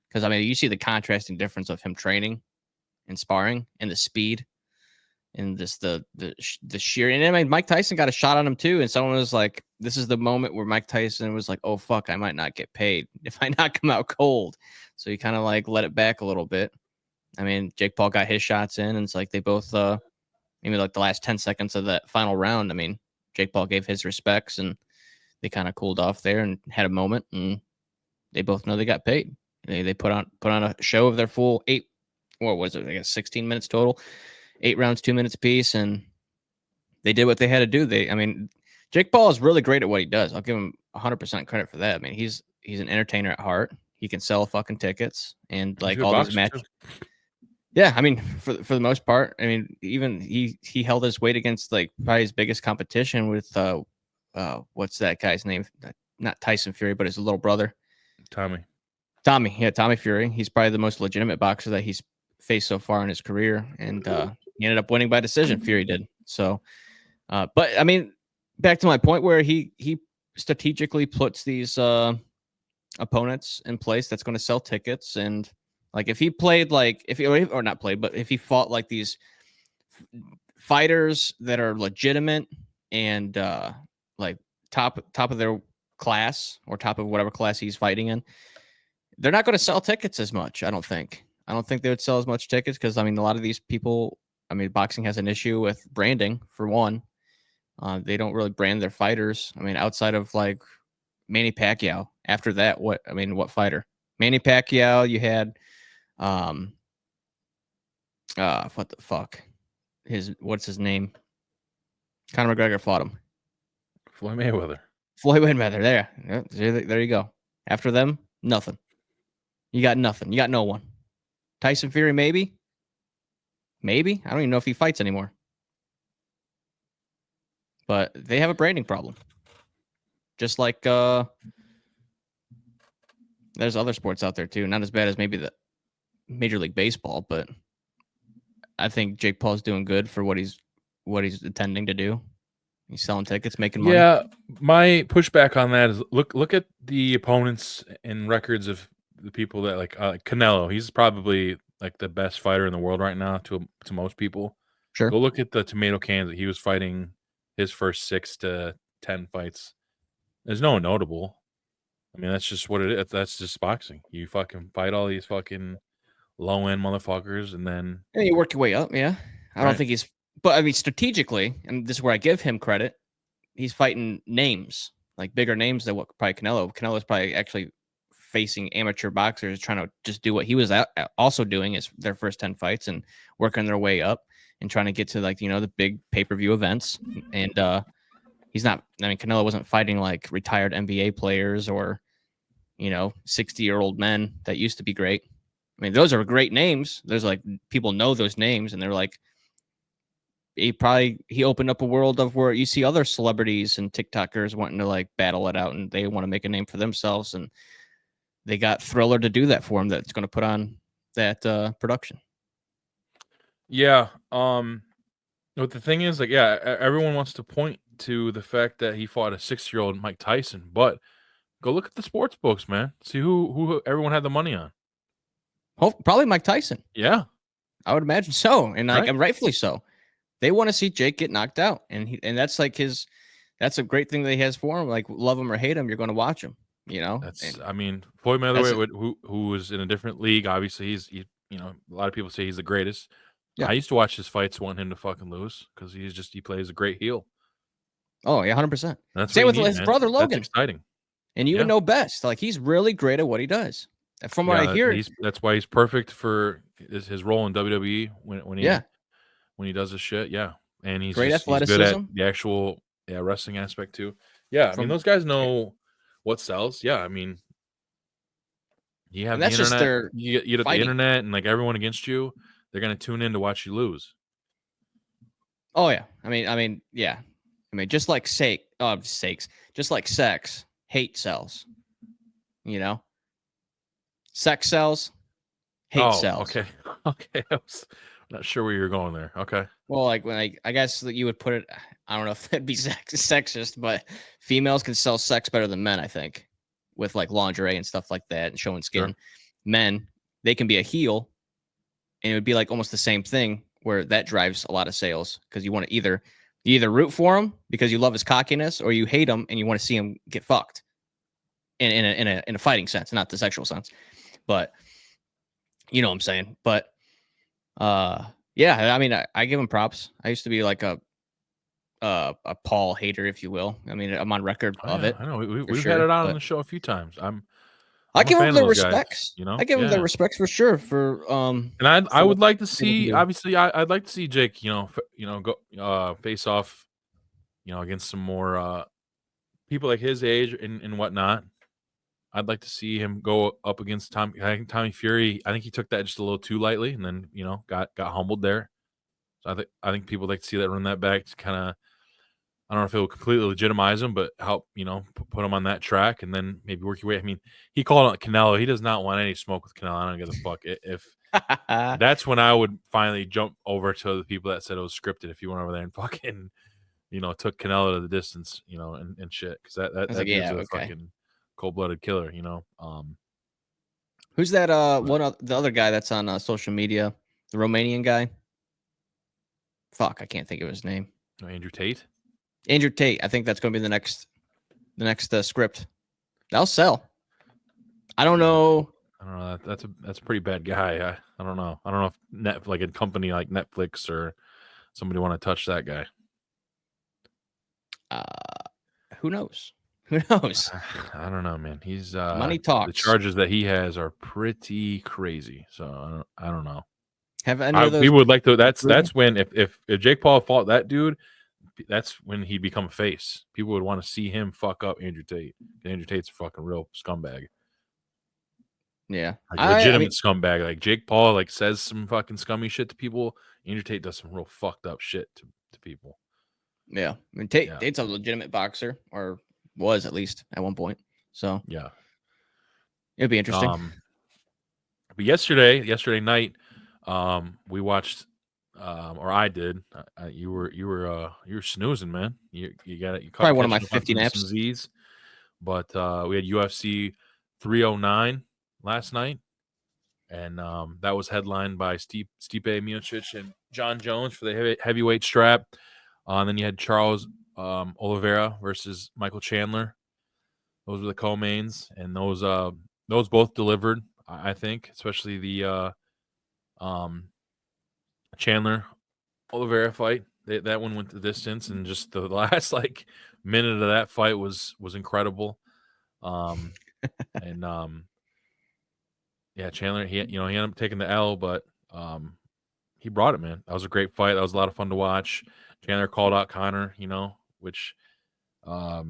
because I mean, you see the contrasting difference of him training and sparring and the speed and just the sheer. And I mean, Mike Tyson got a shot on him too, and someone was like, "This is the moment where Mike Tyson was like, oh fuck, I might not get paid if I not come out cold." So he kind of like let it back a little bit. I mean, Jake Paul got his shots in, and it's like they both, maybe like the last 10 seconds of that final round. I mean, Jake Paul gave his respects, and they kind of cooled off there and had a moment, and they both know they got paid. They put on a show of their full 8, what was it? I guess 16 minutes total. 8 rounds, 2 minutes apiece, and they did what they had to do. I mean, Jake Paul is really great at what he does. I'll give him 100% credit for that. I mean, he's an entertainer at heart. He can sell fucking tickets and like all these matches. Yeah, I mean, for the most part, I mean, even he held his weight against like probably his biggest competition with what's that guy's name? Not Tyson Fury, but his little brother, Tommy. Yeah, Tommy Fury. He's probably the most legitimate boxer that he's faced so far in his career, and he ended up winning by decision. Fury did. So, but I mean, back to my point where he strategically puts these opponents in place that's going to sell tickets, and like if he played like or not played, but if he fought like these fighters that are legitimate and like top of their class or top of whatever class he's fighting in, they're not going to sell tickets as much. I don't think they would sell as much tickets because, I mean, a lot of these people, I mean, boxing has an issue with branding, for one. They don't really brand their fighters. I mean, outside of like Manny Pacquiao. After that, what fighter? Manny Pacquiao, you had, what the fuck? What's his name? Conor McGregor fought him. Floyd Mayweather. There you go. After them, nothing. You got nothing. You got no one. Tyson Fury, maybe. I don't even know if he fights anymore. But they have a branding problem. Just like there's other sports out there too. Not as bad as maybe the Major League Baseball, but I think Jake Paul's doing good for what he's intending to do. He's selling tickets, making money. Yeah, my pushback on that is look at the opponents and records of the people that like Canelo. He's probably like the best fighter in the world right now to most people. Sure. Go look at the tomato cans that he was fighting his first 6 to 10 fights. There's no one notable. I mean, that's just what it is. That's just boxing. You fucking fight all these fucking low end motherfuckers, and then you work your way up. Yeah, I don't think he's. But I mean, strategically, and this is where I give him credit. He's fighting names, like bigger names than what probably Canelo. Canelo's probably actually facing amateur boxers trying to just do what he was also doing is their first 10 fights and working their way up and trying to get to like, the big pay-per-view events. And he's not, I mean, Canelo wasn't fighting like retired NBA players or, 60-year-old men that used to be great. I mean, those are great names. There's like people know those names and they're like, he opened up a world of where you see other celebrities and TikTokers wanting to like battle it out and they want to make a name for themselves. And they got Thriller to do that for him. That's going to put on that production. Yeah. But the thing is, like, yeah, everyone wants to point to the fact that he fought a 6-year-old Mike Tyson, but go look at the sports books, man. See who everyone had the money on. Probably Mike Tyson. Yeah, I would imagine so, and like, and rightfully so. They want to see Jake get knocked out, and that's like that's a great thing that he has for him. Like, love him or hate him, you're going to watch him. I mean, Floyd Mayweather, who was in a different league. Obviously, a lot of people say he's the greatest. Yeah. I used to watch his fights, want him to fucking lose because he plays a great heel. Oh yeah, 100%. Same with his brother Logan. That's exciting. And you would know best. Like, he's really great at what he does. From what I hear, that's why he's perfect for his role in WWE when he does his shit. Yeah, and he's great athleticism. He's good at the actual wrestling aspect too. Yeah, I mean, those guys know what sells. Yeah, I mean, You have And the that's just internet. their You have the fighting. internet and like everyone against you. They're gonna tune in to watch you lose. Oh yeah. I mean, yeah. I mean, just like just like sex, hate sells. You know, sex sells, hate Oh, sells. okay, okay. I was not sure where you're going there. Okay. Well, like when I guess that you would put it. I don't know if that'd be sexist, but females can sell sex better than men. I think with like lingerie and stuff like that and showing skin. Sure. Men, they can be a heel, and it would be like almost the same thing where that drives a lot of sales because you want to you either root for him because you love his cockiness, or you hate him and you want to see him get fucked in a fighting sense, not the sexual sense. But you know what I'm saying. But yeah, I mean, I give him props. I used to be like a Paul hater, if you will. I mean, I'm on record Oh of yeah, it I know. for We've had sure. it on But the show a few times. I I'm a give fan them of their those guys. respects. You know. I give them their Yeah. respects for sure for And I what would like to they're able to see. do. Obviously, I'd like to see Jake. Go face off. Against some more people like his age and whatnot. I'd like to see him go up against Tommy. I think Tommy Fury. I think he took that just a little too lightly, and then got humbled there. So I think people like to see that run that back to kind of. I don't know if it will completely legitimize him, but help put him on that track, and then maybe work your way. I mean, he called out Canelo. He does not want any smoke with Canelo. I don't give a fuck. If that's when I would finally jump over to the people that said it was scripted. If you went over there and fucking took Canelo to the distance, and shit, because that I was that like, dude's yeah, a okay. fucking cold-blooded killer. Who's that? The other guy that's on social media, the Romanian guy. Fuck, I can't think of his name. Andrew Tate. Andrew Tate. I think that's going to be the next script. That'll sell. I don't know. I don't know. That's a pretty bad guy. I don't know. I don't know if like a company like Netflix or somebody want to touch that guy. Who knows? Who knows? I don't know, man. He's Money the talks. charges that he has are pretty crazy. So I don't know. Have any of those? We would like to. proven? That's when if Jake Paul fought that dude, that's when he'd become a face. People would want to see him fuck up Andrew Tate. Andrew Tate's a fucking real scumbag. Yeah, Like I mean, legitimate scumbag. Like Jake Paul like says some fucking scummy shit to people. Andrew Tate does some real fucked up shit to people. yeah. I mean, Yeah. Tate's a legitimate boxer, or was at least at one point. So Yeah. it'd be interesting. But yesterday night, we watched, or I did. You were snoozing, man. You caught Probably one of my catching up on 50 naps. some Z's. But we had UFC 309 last night, and that was headlined by Stipe Miocic and John Jones for the heavyweight strap. And then you had Charles Oliveira versus Michael Chandler. Those were the co-mains, and those both delivered. I think, especially the Chandler Oliveira fight. That one went the distance, and just the last like minute of that fight was incredible. And yeah, Chandler he ended up taking the L, but he brought it, man. That was a great fight. That was a lot of fun to watch. Chandler called out Connor, which that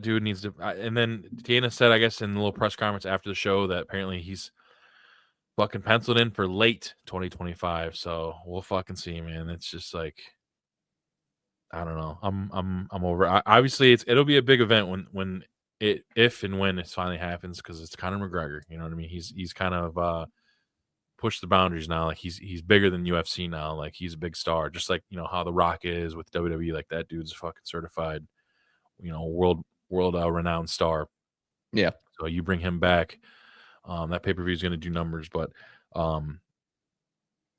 dude needs to. And then Dana said, I guess, in the little press conference after the show that apparently he's fucking penciled in for late 2025. So we'll fucking see, man. It's just like, I don't know. I'm over. Obviously, it'll be a big event when if and when it finally happens, because it's Conor McGregor. You know what I mean? He's kind of pushed the boundaries now. Like he's bigger than UFC now. Like he's a big star, just like how The Rock is with WWE. Like that dude's a fucking certified, world renowned star. Yeah. So you bring him back, that pay-per-view is going to do numbers. But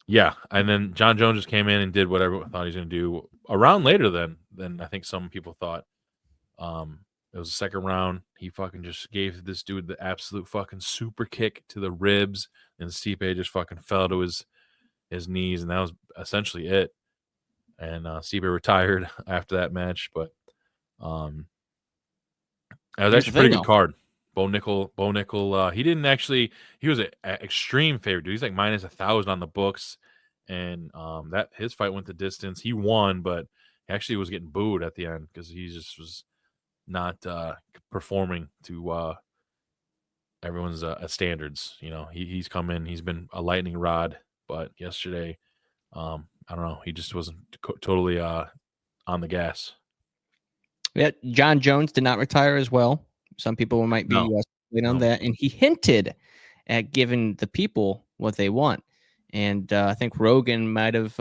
yeah, and then John Jones just came in and did whatever thought he was going to do. A round later than I think some people thought. It was the second round. He fucking just gave this dude the absolute fucking super kick to the ribs, and Stipe just fucking fell to his knees, and that was essentially it. And Stipe retired after that match, but it was actually a pretty good card. Bo Nickel. He didn't actually. He was an extreme favorite, dude. He's like minus 1,000 on the books, and that his fight went the distance. He won, but he actually was getting booed at the end because he just was not performing to everyone's standards. He's come in. He's been a lightning rod, but yesterday, I don't know. He just wasn't totally on the gas. Yeah, John Jones did not retire as well. Some people might be waiting on that, and he hinted at giving the people what they want. And I think Rogan might have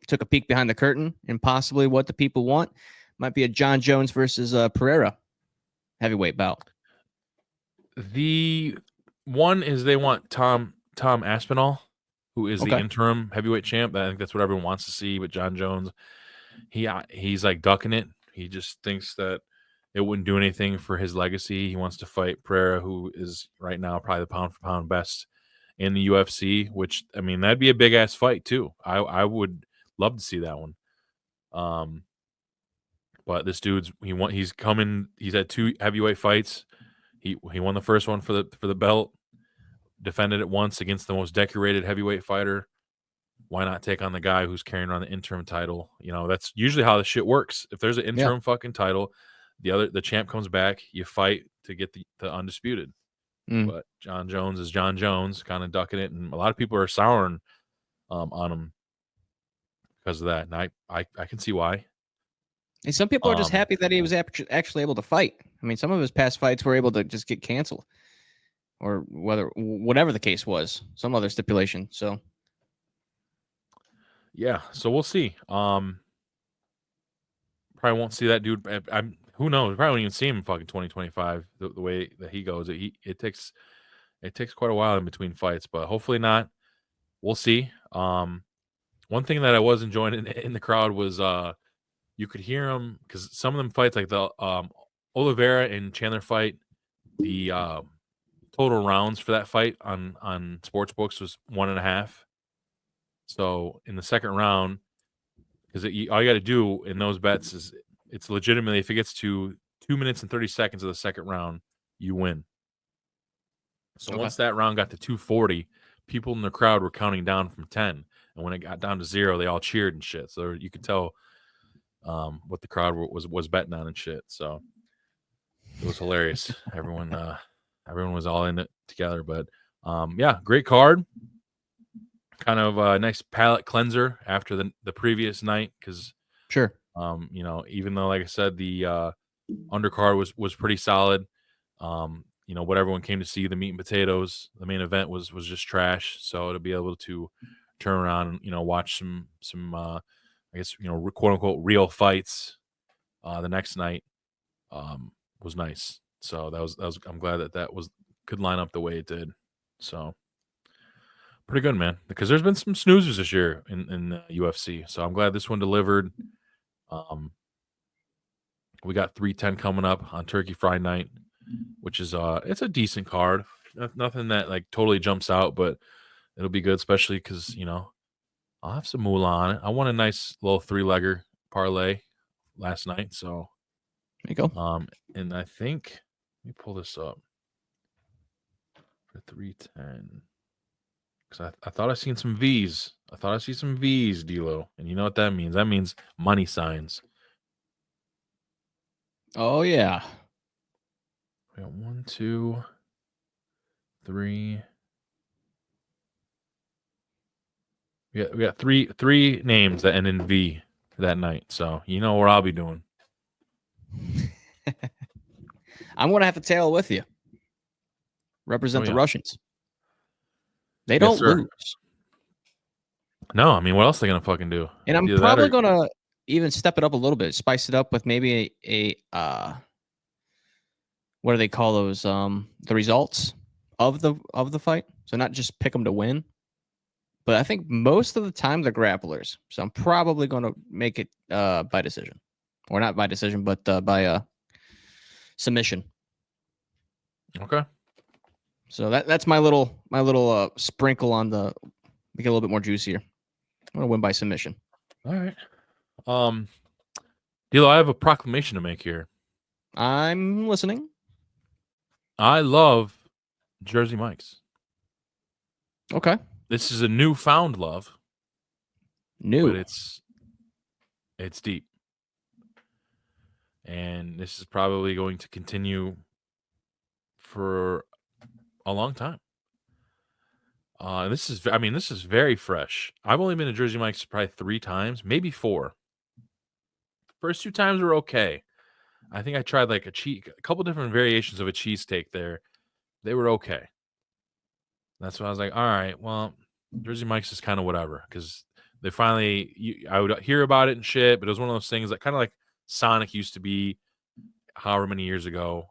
took a peek behind the curtain, and possibly what the people want might be a John Jones versus Pereira heavyweight bout. The one is they want Tom Aspinall, who is the Okay. interim heavyweight champ. I think that's what everyone wants to see. But John Jones, he's like ducking it. He just thinks that it wouldn't do anything for his legacy. He wants to fight Pereira, who is right now probably the pound for pound best in the UFC. Which, I mean, that'd be a big ass fight too. I would love to see that one. But this dude's he's coming. He's had 2 heavyweight fights. He won the first one for the belt. Defended it once against the most decorated heavyweight fighter. Why not take on the guy who's carrying around the interim title? That's usually how the shit works. If there's an interim fucking title, the champ comes back, you fight to get the undisputed. But John Jones is John Jones, kind of ducking it, and a lot of people are souring on him because of that. And I can see why. And some people are just happy that he was actually able to fight. I mean, some of his past fights were able to just get canceled, or whatever the case was, some other stipulation. So, yeah. So we'll see. Probably won't see that dude. Who knows? Probably won't even see him in fucking 2025. The way that he goes, it takes quite a while in between fights, but hopefully not. We'll see. One thing that I was enjoying in the crowd was you could hear them because some of them fights, like the Oliveira and Chandler fight, the total rounds for that fight on sports books was 1.5. So in the second round, because all you got to do in those bets is it's legitimately, if it gets to 2 minutes and 30 seconds of the second round, you win. So once that round got to 2:40, people in the crowd were counting down from 10, and when it got down to 0, they all cheered and shit. So you could tell what the crowd was betting on and shit. So it was hilarious. Everyone was all in it together. But yeah, great card. Kind of a nice palate cleanser after the previous night, because sure, even though, like I said, the undercard was pretty solid. What everyone came to see, the meat and potatoes, the main event was just trash. So to be able to turn around and watch some I guess quote unquote real fights the next night was nice. So that was I'm glad that could line up the way it did. So pretty good, man, because there's been some snoozers this year in the UFC. So I'm glad this one delivered. We got 310 coming up on Turkey Friday night, which is it's a decent card. Nothing that like totally jumps out, but it'll be good, especially because I'll have some moolah on it. I won a nice little 3-legger parlay last night, so there you go. And I think, let me pull this up for 310, because I thought I seen some V's. I thought I see some V's, D'Lo, and you know what that means? That means money signs. Oh yeah. We got 1, 2, 3. We got three names that end in V that night. So you know what I'll be doing. I'm gonna have to tail with you. Represent the Russians. They don't lose. No, I mean, what else are they gonna fucking do? And I'm probably gonna even step it up a little bit, spice it up with maybe a what do they call those? The results of the fight. So not just pick them to win, but I think most of the time they're grapplers. So I'm probably gonna make it by decision, or not by decision, but by submission. Okay. So that's my little sprinkle on the make it a little bit more juicier. I'm gonna win by submission. All right. D'Lo, I have a proclamation to make here. I'm listening. I love Jersey Mike's. Okay. This is a newfound love. New. But it's deep. And this is probably going to continue for a long time. This is very fresh. I've only been to Jersey Mike's probably 3 times, maybe 4. First 2 times were okay. I think I tried like a couple different variations of a cheesesteak there. They were okay. That's why I was like, all right, well, Jersey Mike's is kind of whatever because they finally, I would hear about it and shit, but it was one of those things that kind of like Sonic used to be however many years ago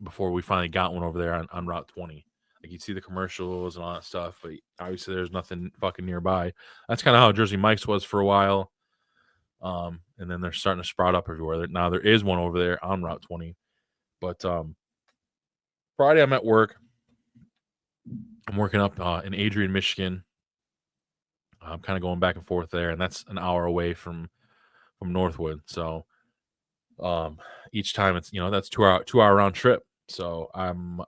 before we finally got one over there on Route 20. Like you'd see the commercials and all that stuff, but obviously there's nothing fucking nearby. That's kind of how Jersey Mike's was for a while. And then they're starting to sprout up everywhere. Now there is one over there on Route 20. But Friday I'm at work. I'm working up in Adrian, Michigan. I'm kind of going back and forth there, and that's an hour away from Northwood. So each time it's that's 2 hour round trip. So I'm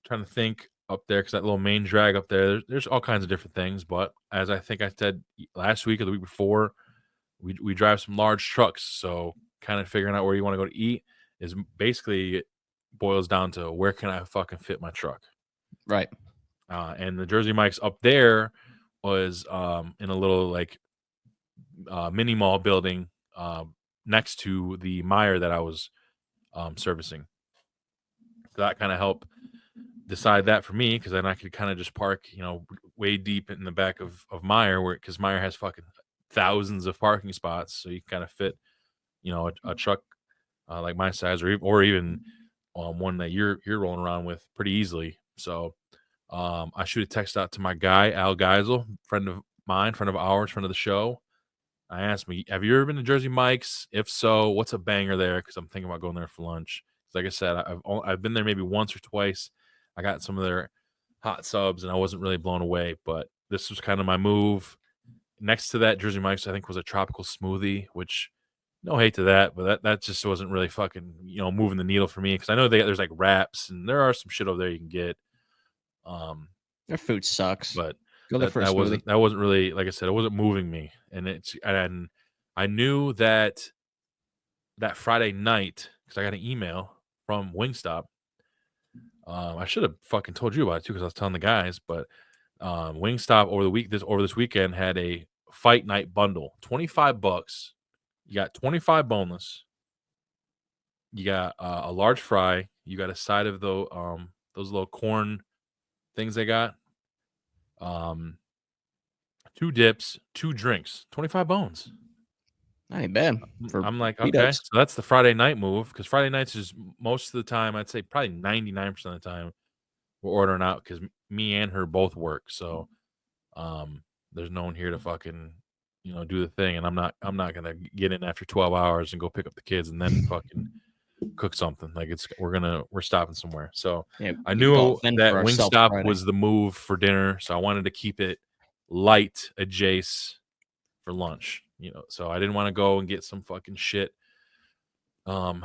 trying to think up there because that little main drag up there, there's all kinds of different things. But as I think I said last week or the week before, we drive some large trucks. So kind of figuring out where you want to go to eat is basically boils down to where can I fucking fit my truck. Right. And the Jersey Mike's up there was in a little like mini mall building next to the Meijer that I was servicing. So that kind of helped decide that for me because then I could kind of just park, way deep in the back of Meijer because Meijer has fucking thousands of parking spots. So you kind of fit, a truck like my size or even one that you're rolling around with pretty easily. So I shoot a text out to my guy, Al Geisel, friend of mine, friend of ours, friend of the show. I asked me, have you ever been to Jersey Mike's? If so, what's a banger there? Because I'm thinking about going there for lunch. Like I said, I've been there maybe once or twice. I got some of their hot subs, and I wasn't really blown away. But this was kind of my move. Next to that, Jersey Mike's, I think, was a tropical smoothie, which no hate to that, but that just wasn't really fucking moving the needle for me because I know there's like wraps and there are some shit over there you can get. Their food sucks. But Go there for a smoothie. that wasn't really, like I said, it wasn't moving me, and I knew that Friday night because I got an email from Wingstop. I should have fucking told you about it too because I was telling the guys, but Wingstop over this weekend had a fight night bundle, $25. You got 25 boneless. You got a large fry. You got a side of those little corn things they got. 2 dips, 2 drinks, 25 bones. That ain't bad. I'm like, okay, peanuts. so that's the Friday night move because Friday nights is most of the time, I'd say probably 99% of the time we're ordering out because me and her both work. So there's no one here to fucking do the thing, and I'm not gonna get in after 12 hours and go pick up the kids and then fucking cook something. Like we're stopping somewhere. So Yeah, I we can call knew it fend that for ourselves Wingstop Friday. was the move for dinner, so I wanted to keep it light adjacent for lunch. So I didn't want to go and get some fucking shit. There's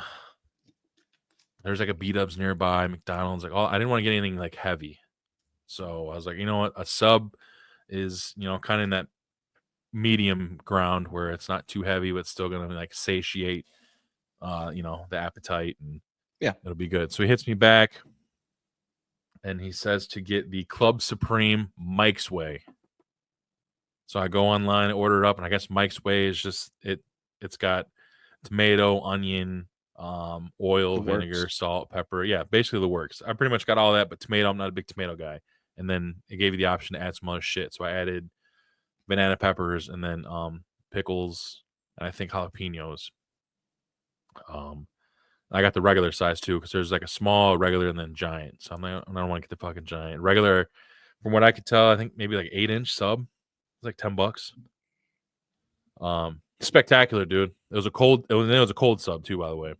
like a B-Dubs nearby, McDonald's. Like, I didn't want to get anything like heavy. So I was like, you know what, a sub is kind of in that medium ground where it's not too heavy, but still gonna like satiate, the appetite, and yeah, it'll be good. So he hits me back, and he says to get the Club Supreme Mike's Way. So I go online, order it up, and I guess Mike's Way is just it's got tomato, onion, oil, vinegar, salt, pepper. Yeah, basically the works. I pretty much got all that, but tomato, I'm not a big tomato guy. And then it gave you the option to add some other shit. So I added banana peppers and then pickles and I think jalapenos. I got the regular size too because there's like a small, regular, and then giant. So I don't want to get the fucking giant. Regular, from what I could tell, I think maybe like 8-inch sub. It's like $10. Spectacular, dude. It was a cold sub too, by the way.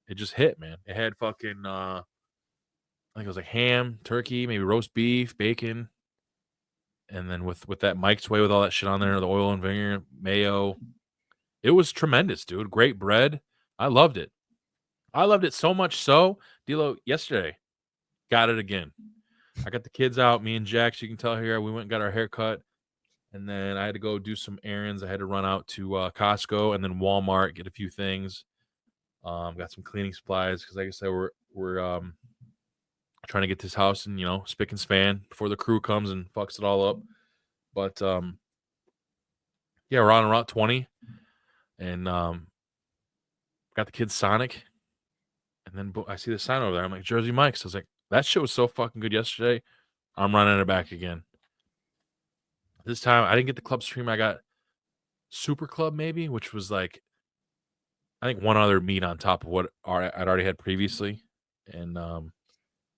It just hit, man. It had fucking I think it was like ham, turkey, maybe roast beef, bacon, and then with that Mike's Way with all that shit on there, the oil and vinegar, mayo. It was tremendous, dude. Great bread. I loved it. I loved it so much so, D'Lo, yesterday, got it again. I got the kids out, me and Jax, you can tell here, we went and got our hair cut. And then I had to go do some errands. I had to run out to Costco and then Walmart, get a few things. Got some cleaning supplies because, like I said, we're trying to get this house and spick and span before the crew comes and fucks it all up. But yeah, we're on Route 20, and got the kids Sonic, and then I see the sign over there. I'm like, Jersey Mike's. I was like, that shit was so fucking good yesterday. I'm running it back again. This time I didn't get the Club Supreme. I got Super Club maybe, which was like I think one other meat on top of what I'd already had previously, and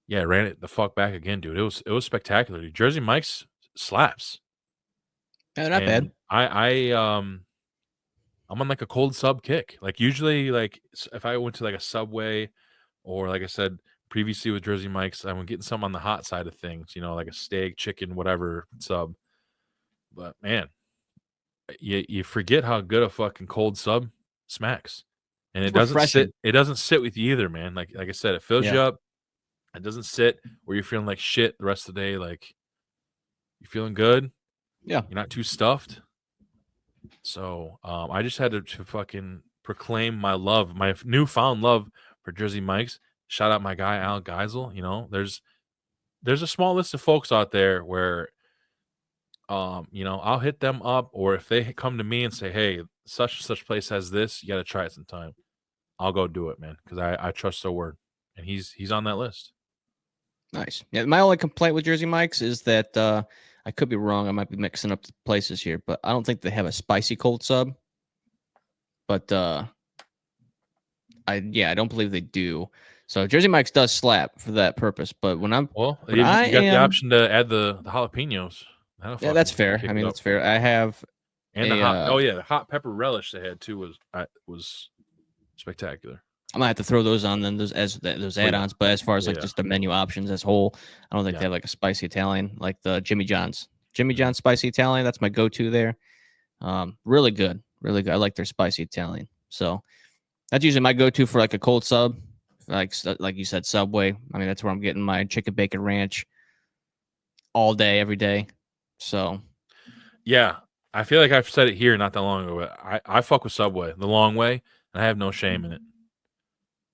yeah, ran it the fuck back again, dude. It was spectacular. Dude. Jersey Mike's slaps. Yeah, not bad. And I'm on like a cold sub kick. Like usually, like if I went to like a Subway, or like I said previously with Jersey Mike's, I'm getting some on the hot side of things. Like a steak, chicken, whatever sub. But man, you forget how good a fucking cold sub smacks, and It's refreshing. it doesn't sit with you either, man. Like I said, it fills Yeah. you up. It doesn't sit where you're feeling like shit the rest of the day. Like you're feeling good. Yeah. You're not too stuffed. So I just had to fucking proclaim my love, my newfound love for Jersey Mike's. Shout out my guy Al Geisel. There's a small list of folks out there where I'll hit them up, or if they come to me and say, hey, such and such place has this, you got to try it sometime, I'll go do it, man, because I trust their word, and he's on that list. Nice. Yeah, my only complaint with Jersey Mike's is that I could be wrong. I might be mixing up the places here, but I don't think they have a spicy cold sub. But I don't believe they do. So Jersey Mike's does slap for that purpose. But when I'm you got the option to add the jalapenos. Yeah, that's fair. I mean, that's fair. I have and the hot pepper relish they had too was spectacular. I might have to throw those on then those add-ons. But as far as just the menu options as whole, I don't think they have like a spicy Italian like the Jimmy John's spicy Italian. That's my go-to there. Really good, really good. I like their spicy Italian. So that's usually my go-to for like a cold sub, like you said, Subway. I mean, that's where I'm getting my chicken bacon ranch all day, every day. So yeah, I feel like I've said it here not that long ago. But I fuck with Subway the long way, and I have no shame in it.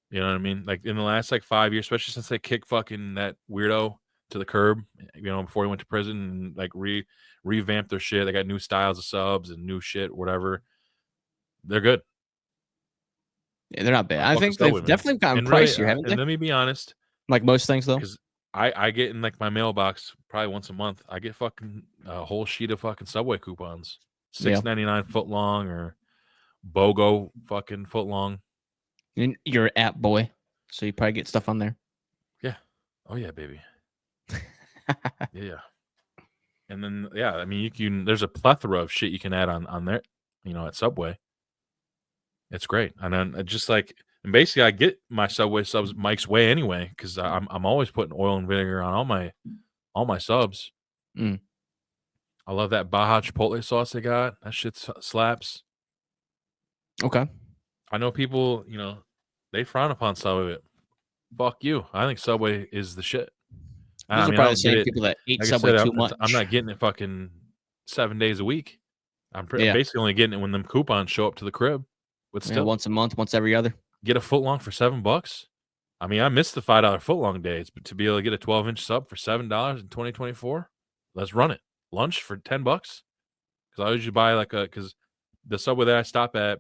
You know what I mean? Like in the last 5 years, especially since they kicked fucking that weirdo to the curb, before he went to prison, and like revamped their shit. They got new styles of subs and new shit, whatever. They're good. Yeah, they're not bad. I think they've definitely gotten pricier, haven't they? And let me be honest. Like most things, though. Because I get in like my mailbox probably once a month. I get fucking a whole sheet of fucking Subway coupons, $6.99 foot long or BOGO fucking foot long. You're an app boy, so you probably get stuff on there. Yeah. Oh yeah, baby. Yeah. And then I mean there's a plethora of shit you can add on there, at Subway. It's great. And then and basically I get my Subway subs Mike's way anyway, because I'm always putting oil and vinegar on all my subs. I love that Baja Chipotle sauce they got. That shit slaps. Okay. I know people, they frown upon some of it. Fuck you. I think Subway is the shit. Those are probably the same people that eat Subway too much. I'm not getting it fucking 7 days a week. I'm basically only getting it when them coupons show up to the crib. But still, once a month, once every other. Get a foot long for $7. I mean, I missed the $5 foot long days, but to be able to get a 12-inch sub for $7 in 2024, let's run it. Lunch for $10. Because I usually buy because the Subway that I stop at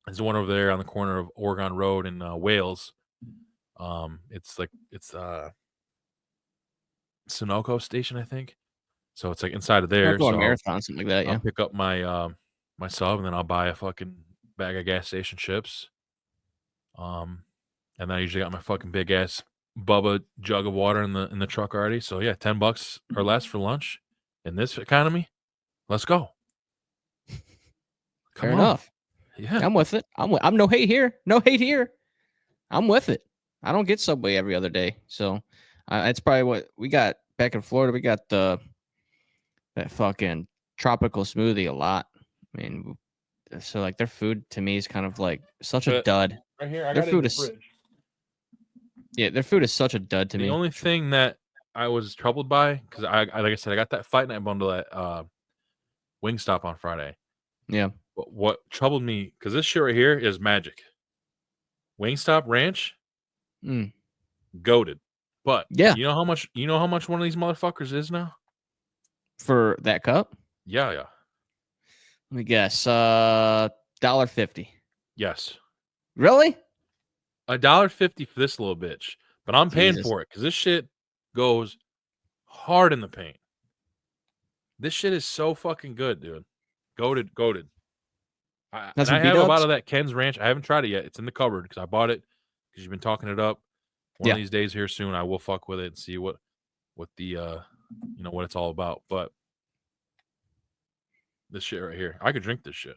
is the one over there on the corner of Oregon Road in Wales. It's Sunoco Station, I think. So it's like inside of there. So marathon, something like that. I'll pick up my my sub, and then I'll buy a fucking bag of gas station chips. And then I usually got my fucking big ass Bubba jug of water in the truck already. So yeah, $10 or less for lunch in this economy. Let's go. Fair enough. Yeah, I'm with it. I'm no hate here. No hate here. I'm with it. I don't get Subway every other day, so it's probably what we got back in Florida. We got that fucking tropical smoothie a lot. I mean, so like their food to me is kind of like such a dud. Right here, their food is. Yeah, their food is such a dud to me. The only thing that I was troubled by, because I like I said, I got that Fight Night bundle at Wingstop on Friday. Yeah. But what troubled me, because this shit right here is magic. Wingstop Ranch, Mm. goated. But Yeah. you know how much one of these motherfuckers is now? For that cup? Yeah. Let me guess. $1.50. Yes. Really? $1.50 for this little bitch. But I'm paying Jesus. for it because this shit goes hard in the paint. This shit is so fucking good, dude. Goated. And That's I some have a B-dubs? bottle of that Ken's Ranch. I haven't tried it yet. It's in the cupboard because I bought it because you've been talking it up. One of these days here soon, I will fuck with it and see what the what it's all about. But this shit right here, I could drink this shit.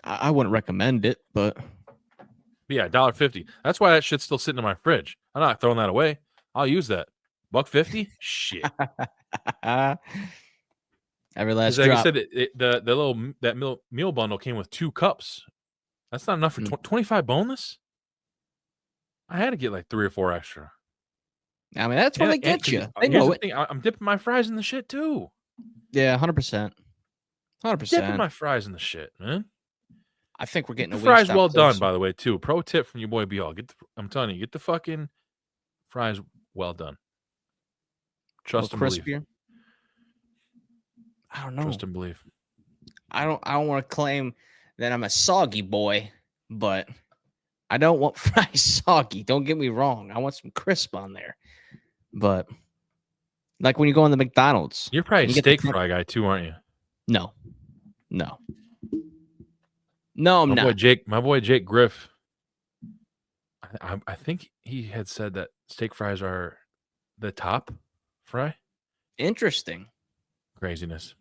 I wouldn't recommend it, but Yeah, $1.50. That's why that shit's still sitting in my fridge. I'm not throwing that away. I'll use that. $1.50? Shit. every last Because like I drop. said, the little that meal bundle came with 2 cups. That's not enough for 25 boneless. I had to get like 3 or 4 extra. I mean, that's where they get you. They Here's know the it. thing: I'm dipping my fries in the shit too. Yeah, 100%. Dipping 100%. my fries in the shit, man. I think we're getting The a fries Wingstop well done, closer. by the way, too. Pro tip from your boy B-All. I'm telling you, get the fucking fries well done. Trust A and little believe. crispier. I don't know. Trust and believe. I don't want to claim that I'm a soggy boy, but I don't want fries soggy. Don't get me wrong. I want some crisp on there. But like when you go in the McDonald's, You're probably a you get the steak fry guy too, aren't you? No. No, I'm My not. boy Jake Griff. I think he had said that steak fries are the top fry. Interesting. Craziness.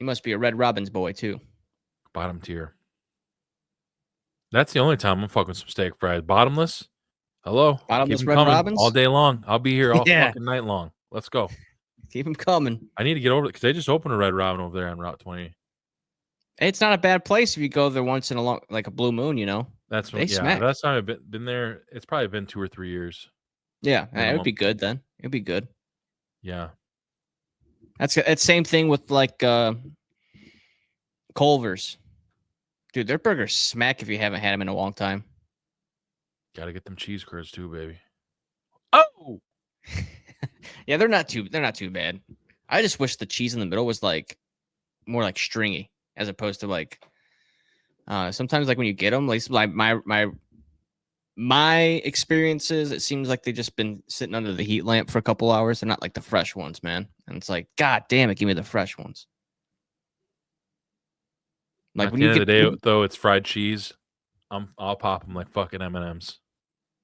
You must be a Red Robin's boy too. Bottom tier. That's the only time I'm fucking some steak fries. Bottomless. Hello. Keep Bottomless them Red coming Robins? all day long. I'll be here all Yeah. fucking night long. Let's go. Keep them coming. I need to get over it because they just opened a Red Robin over there on Route 20. It's not a bad place if you go there once in a long, like a blue moon, you know. That's They yeah. smack. That's time I've been there. It's probably been 2 or 3 years. Yeah, it minimum. would be good then. It'd be good. Yeah. That's same thing with like Culver's. Dude, their burgers smack if you haven't had them in a long time. Got to get them cheese curds too, baby. Oh, Yeah, they're not too bad. I just wish the cheese in the middle was like more like stringy as opposed to like sometimes like when you get them, like my experiences, it seems like they've just been sitting under the heat lamp for a couple hours. They're not like the fresh ones, man. And it's like, God damn it, give me the fresh ones. Like at when the you end of get the day, though, it's fried cheese. I'll pop them like fucking M&Ms.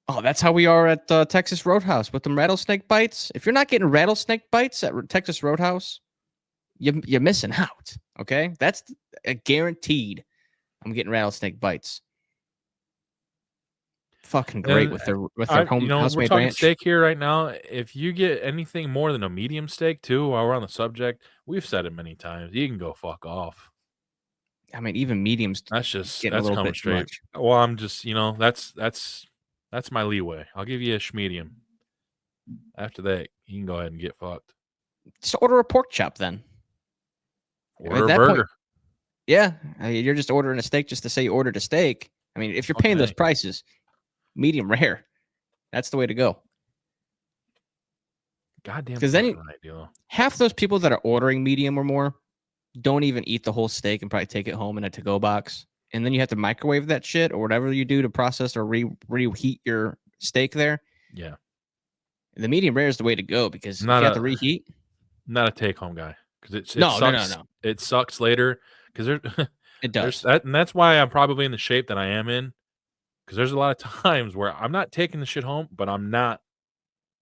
Oh, that's how we are at Texas Roadhouse with them rattlesnake bites. If you're not getting rattlesnake bites at Texas Roadhouse, you're missing out. Okay, that's a guaranteed. I'm getting rattlesnake bites. Fucking great And with their home we're house-made talking ranch. steak here right now. If you get anything more than a medium steak, too, while we're on the subject, we've said it many times. You can go fuck off. I mean, even mediums That's getting a little coming bit too straight. much. Well, I'm just that's my leeway. I'll give you a medium. After that, you can go ahead and get fucked. Just order a pork chop then. Order a that burger. point, yeah, you're just ordering a steak just to say you ordered a steak. I mean, if you're paying those prices, medium rare, that's the way to go. Goddamn. Because then right, half those people that are ordering medium or more don't even eat the whole steak and probably take it home in a to-go box. And then you have to microwave that shit or whatever you do to process or reheat your steak there. Yeah. The medium rare is the way to go because if you have to reheat. Not a take-home guy because it No. It sucks later because it does. And that's why I'm probably in the shape that I am in because there's a lot of times where I'm not taking the shit home, but I'm not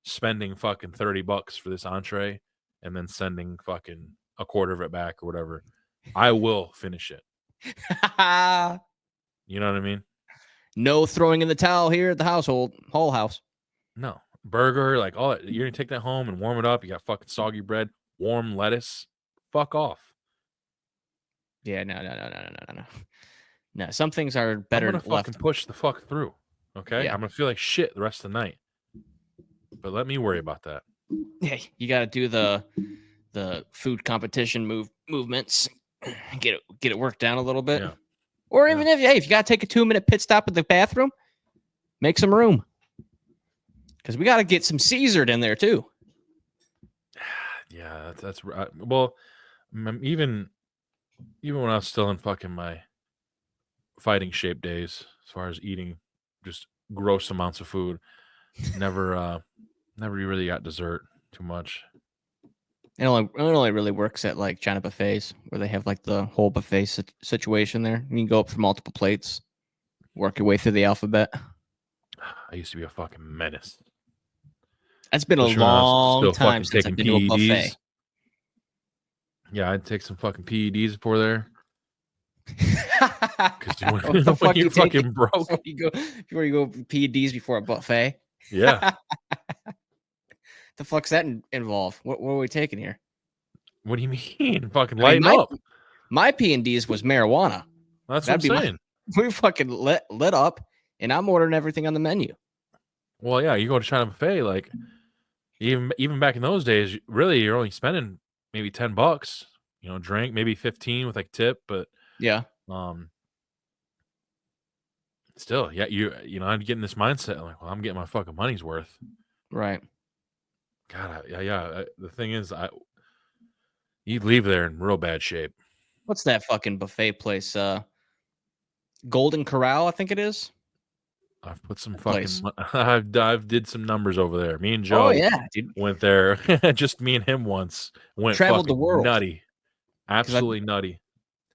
spending fucking $30 for this entree and then sending fucking a quarter of it back or whatever. I will finish it. You know what I mean? No throwing in the towel here at the whole house. No. Burger, like all that. You're gonna take that home and warm it up. You got fucking soggy bread, warm lettuce. Fuck off. Yeah, no. No, some things are better I'm gonna left. fucking push the fuck through. Okay? Yeah. I'm gonna feel like shit the rest of the night. But let me worry about that. Yeah, you gotta do the food competition movements. Get it worked down a little bit. Yeah. Or even if you got to take a 2-minute pit stop at the bathroom, make some room. Because we got to get some Caesared in there too. Yeah, that's right. Well, even when I was still in fucking my fighting shape days, as far as eating just gross amounts of food, never really got dessert too much. It only really works at like China buffets where they have like the whole buffet situation there. You can go up for multiple plates, work your way through the alphabet. I used to be a fucking menace. It's been Especially a when I was long still time fucking since I've taking been to a buffet. PEDs. Yeah, I'd take some fucking PEDs before there. Because when you're fucking broke. Before you go PEDs before a buffet. Yeah. The fuck's that involve? What are we taking here? What do you mean? Fucking lighten up. My P&Ds was marijuana. That's what I'm saying. We fucking lit up, and I'm ordering everything on the menu. Well, yeah, you go to China buffet, like even back in those days, really you're only spending maybe $10, drink, maybe 15 with like tip, but yeah. Still, yeah, I'm getting this mindset like, well, I'm getting my fucking money's worth. Right. God, the thing is, you'd leave there in real bad shape. What's that fucking buffet place? Golden Corral, I think it is. I've put some I've did some numbers over there. Me and Joe went there. Just me and him once. Traveled the world. Nutty. Absolutely nutty.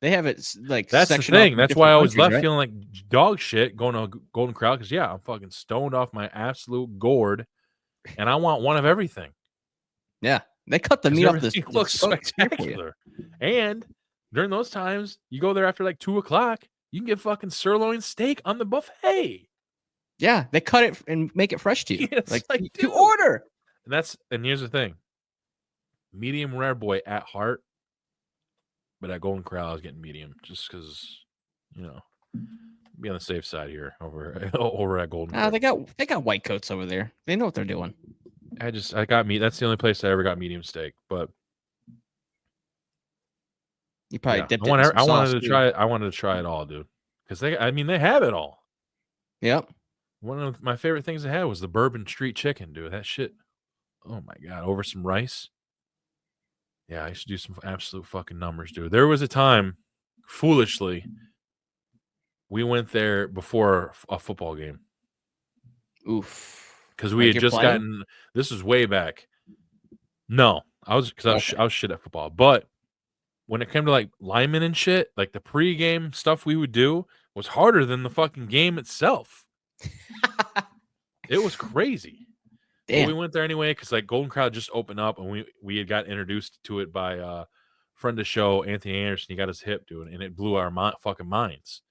They have it like that's the thing. That's why I was left feeling like dog shit going to Golden Corral because I'm fucking stoned off my absolute gourd, and I want one of everything. Yeah, they cut the meat off. This looks spectacular. And during those times, you go there after like 2:00. You can get fucking sirloin steak on the buffet. Yeah, they cut it and make it fresh to you. Like to order. And here's the thing. Medium rare boy at heart. But at Golden Corral, I was getting medium just because, be on the safe side here over at Golden Corral. They got white coats over there. They know what they're doing. I got meat. That's the only place I ever got medium steak. But you probably dipped it. I wanted to try it. I wanted to try it all, dude. Because they have it all. Yep. One of my favorite things they had was the Bourbon Street Chicken, dude. That shit. Oh my God. Over some rice. Yeah, I used to do some absolute fucking numbers, dude. There was a time, foolishly, we went there before a football game. Oof. Because we had just gotten. This was way back. No, I was shit at football. But when it came to like linemen and shit, like the pregame stuff we would do was harder than the fucking game itself. It was crazy. But we went there anyway because like Golden Corral just opened up, and we had got introduced to it by a friend of the show, Anthony Anderson. He got his hip, dude, and it blew our fucking minds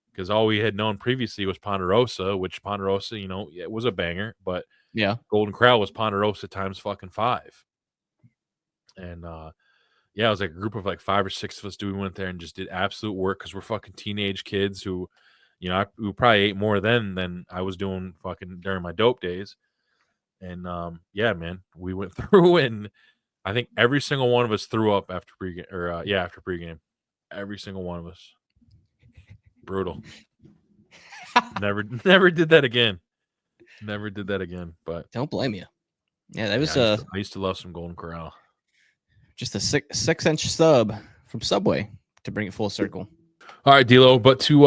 because all we had known previously was Ponderosa, which Ponderosa, it was a banger, but Golden Corral was Ponderosa times fucking 5. And it was like a group of like 5 or 6 of us. We went there and just did absolute work because we're fucking teenage kids who, we probably ate more than I was doing fucking during my dope days. And man, we went through, and I think every single one of us threw up after pregame. After pregame, every single one of us. Brutal. Never did that again. Never did that again. But don't blame you. Yeah, that was. I used to love some Golden Corral. Just a 6-inch sub from Subway to bring it full circle. All right, D'Lo. But to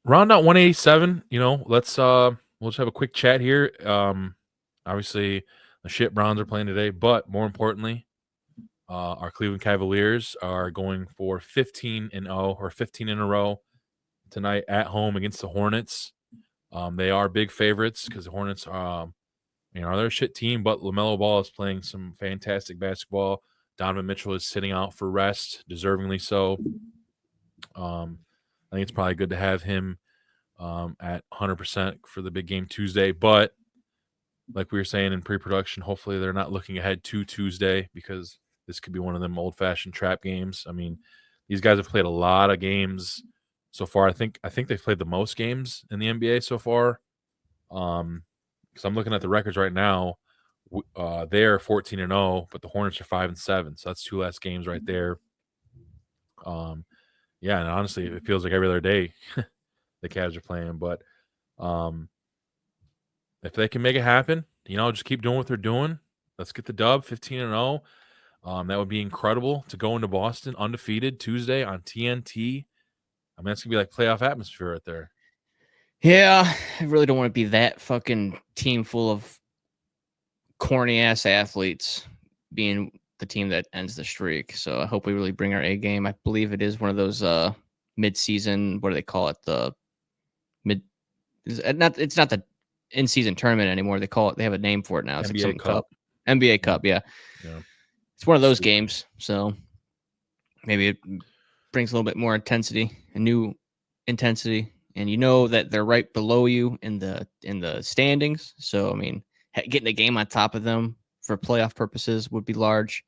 round out 187, let's we'll just have a quick chat here. Obviously, the shit Browns are playing today, but more importantly, our Cleveland Cavaliers are going for 15-0 or 15 in a row tonight at home against the Hornets. They are big favorites because the Hornets are they're a shit team, but LaMelo Ball is playing some fantastic basketball. Donovan Mitchell is sitting out for rest, deservingly so. I think it's probably good to have him at 100% for the big game Tuesday, but like we were saying in pre-production, hopefully they're not looking ahead to Tuesday because this could be one of them old-fashioned trap games. I mean, these guys have played a lot of games so far. I think they've played the most games in the NBA so far. Because I'm looking at the records right now. They are 14-0, but the Hornets are 5-7. So that's 2 less games right there. Yeah, and honestly, it feels like every other day the Cavs are playing. But if they can make it happen, just keep doing what they're doing. Let's get the dub, 15-0. That would be incredible to go into Boston undefeated Tuesday on TNT. I mean, that's gonna be like playoff atmosphere right there. Yeah, I really don't want to be that fucking team full of corny ass athletes being the team that ends the streak. So I hope we really bring our A game. I believe it is one of those mid-season, what do they call it? The mid it's not the in-season tournament anymore. They have a name for it now. It's like NBA something Cup. NBA Cup, yeah. Yeah. It's one of those games. So maybe it brings a little bit more intensity, a new intensity, and that they're right below you in the standings. So I mean, getting a game on top of them for playoff purposes would be large.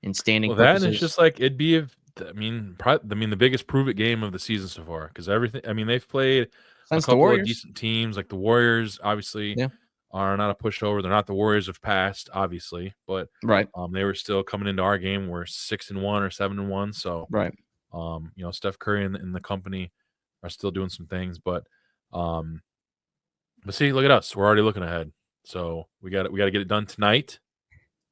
In standing Well, that and purposes, it's just like it'd be. The biggest prove it game of the season so far because everything. I mean, they've played a since the couple of Warriors, decent teams like the Warriors. Obviously, yeah, are not a pushover. They're not the Warriors of past, obviously, but right, they were still coming into our game. We're 6-1 or 7-1. So, right. Steph Curry and the company are still doing some things, but see, look at us. We're already looking ahead. So we got to get it done tonight.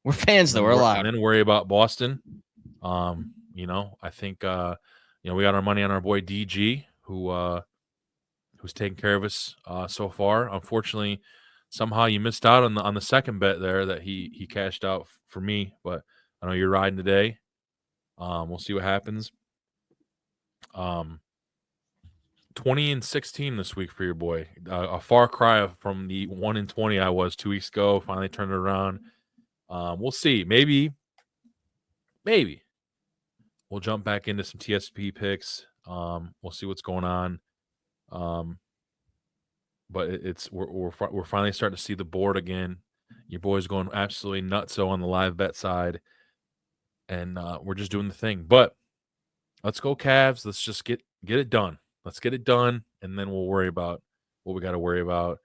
We're fans though. We're allowed. And then worry about Boston. I think we got our money on our boy DG who's taking care of us so far. Unfortunately, somehow you missed out on the second bet there that he cashed out for me, but I know you're riding today. We'll see what happens. 20-16 this week for your boy. A far cry from the 1-20 I was 2 weeks ago. Finally turned it around. We'll see. Maybe we'll jump back into some TSP picks. We'll see what's going on. But we're finally starting to see the board again. Your boy's going absolutely nutso on the live bet side, and we're just doing the thing. But let's go Cavs. Let's just get it done. Let's get it done, and then we'll worry about what we got to worry about.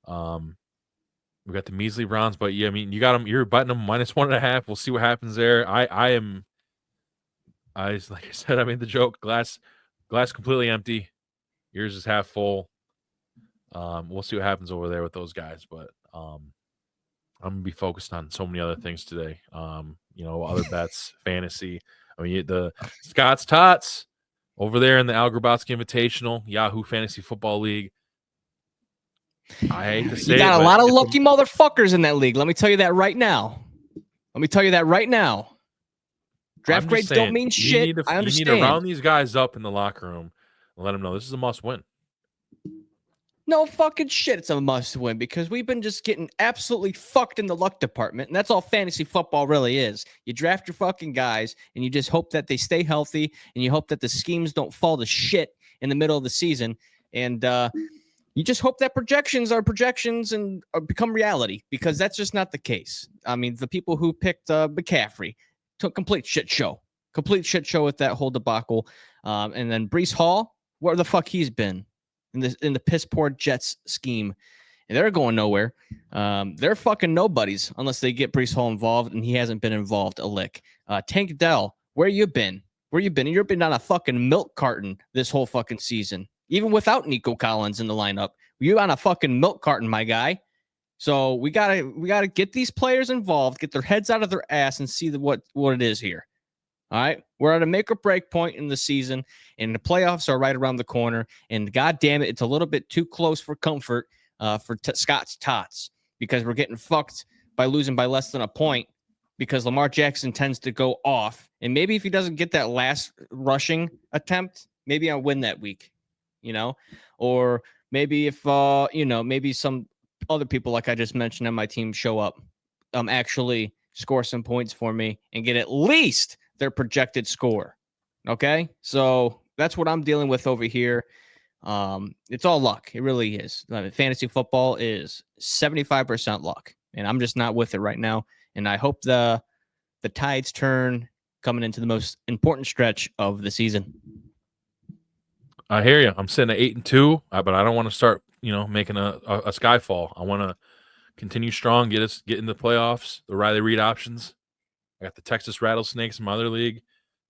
We got the measly Browns, but yeah, I mean, you got them. You're betting them -1.5. We'll see what happens there. Like I said, I made the joke. Glass completely empty. Yours is half full. We'll see what happens over there with those guys, but I'm gonna be focused on so many other things today. Other bets, fantasy. I mean, the Scott's Tots over there in the Al Grabowski Invitational, Yahoo Fantasy Football League. I hate to say you got it, a but lot of lucky motherfuckers in that league. Let me tell you that right now. Draft grades don't mean shit. I understand. You need to round these guys up in the locker room and let them know this is a must win. No fucking shit. It's a must win because we've been just getting absolutely fucked in the luck department. And that's all fantasy football really is. You draft your fucking guys and you just hope that they stay healthy and you hope that the schemes don't fall to shit in the middle of the season. And you just hope that projections are projections and become reality because that's just not the case. I mean, the people who picked McCaffrey took complete shit show with that whole debacle. And then Breece Hall, where the fuck he's been in the piss poor Jets scheme. And they're going nowhere. They're fucking nobodies unless they get Breece Hall involved, and he hasn't been involved a lick. Tank Dell, where you been? You've been on a fucking milk carton this whole fucking season. Even without Nico Collins in the lineup, you on a fucking milk carton, my guy. So we gotta get these players involved, get their heads out of their ass, and see what it is here. All right, we're at a make or break point in the season, and the playoffs are right around the corner. And god damn it, it's a little bit too close for comfort for Scott's Tots because we're getting fucked by losing by less than a point because Lamar Jackson tends to go off, and maybe if he doesn't get that last rushing attempt, maybe I'll win that week. Or maybe if maybe some other people like I just mentioned on my team show up, actually score some points for me and get at least their projected score. Okay, so that's what I'm dealing with over here. It's all luck. It really is. I mean, fantasy football is 75% luck, and I'm just not with it right now. And I hope the tides turn coming into the most important stretch of the season. I hear you. I'm sitting at 8-2, but I don't want to start, making a skyfall. I want to continue strong, get in the playoffs, the Riley Reid options. I got the Texas Rattlesnakes in my other league.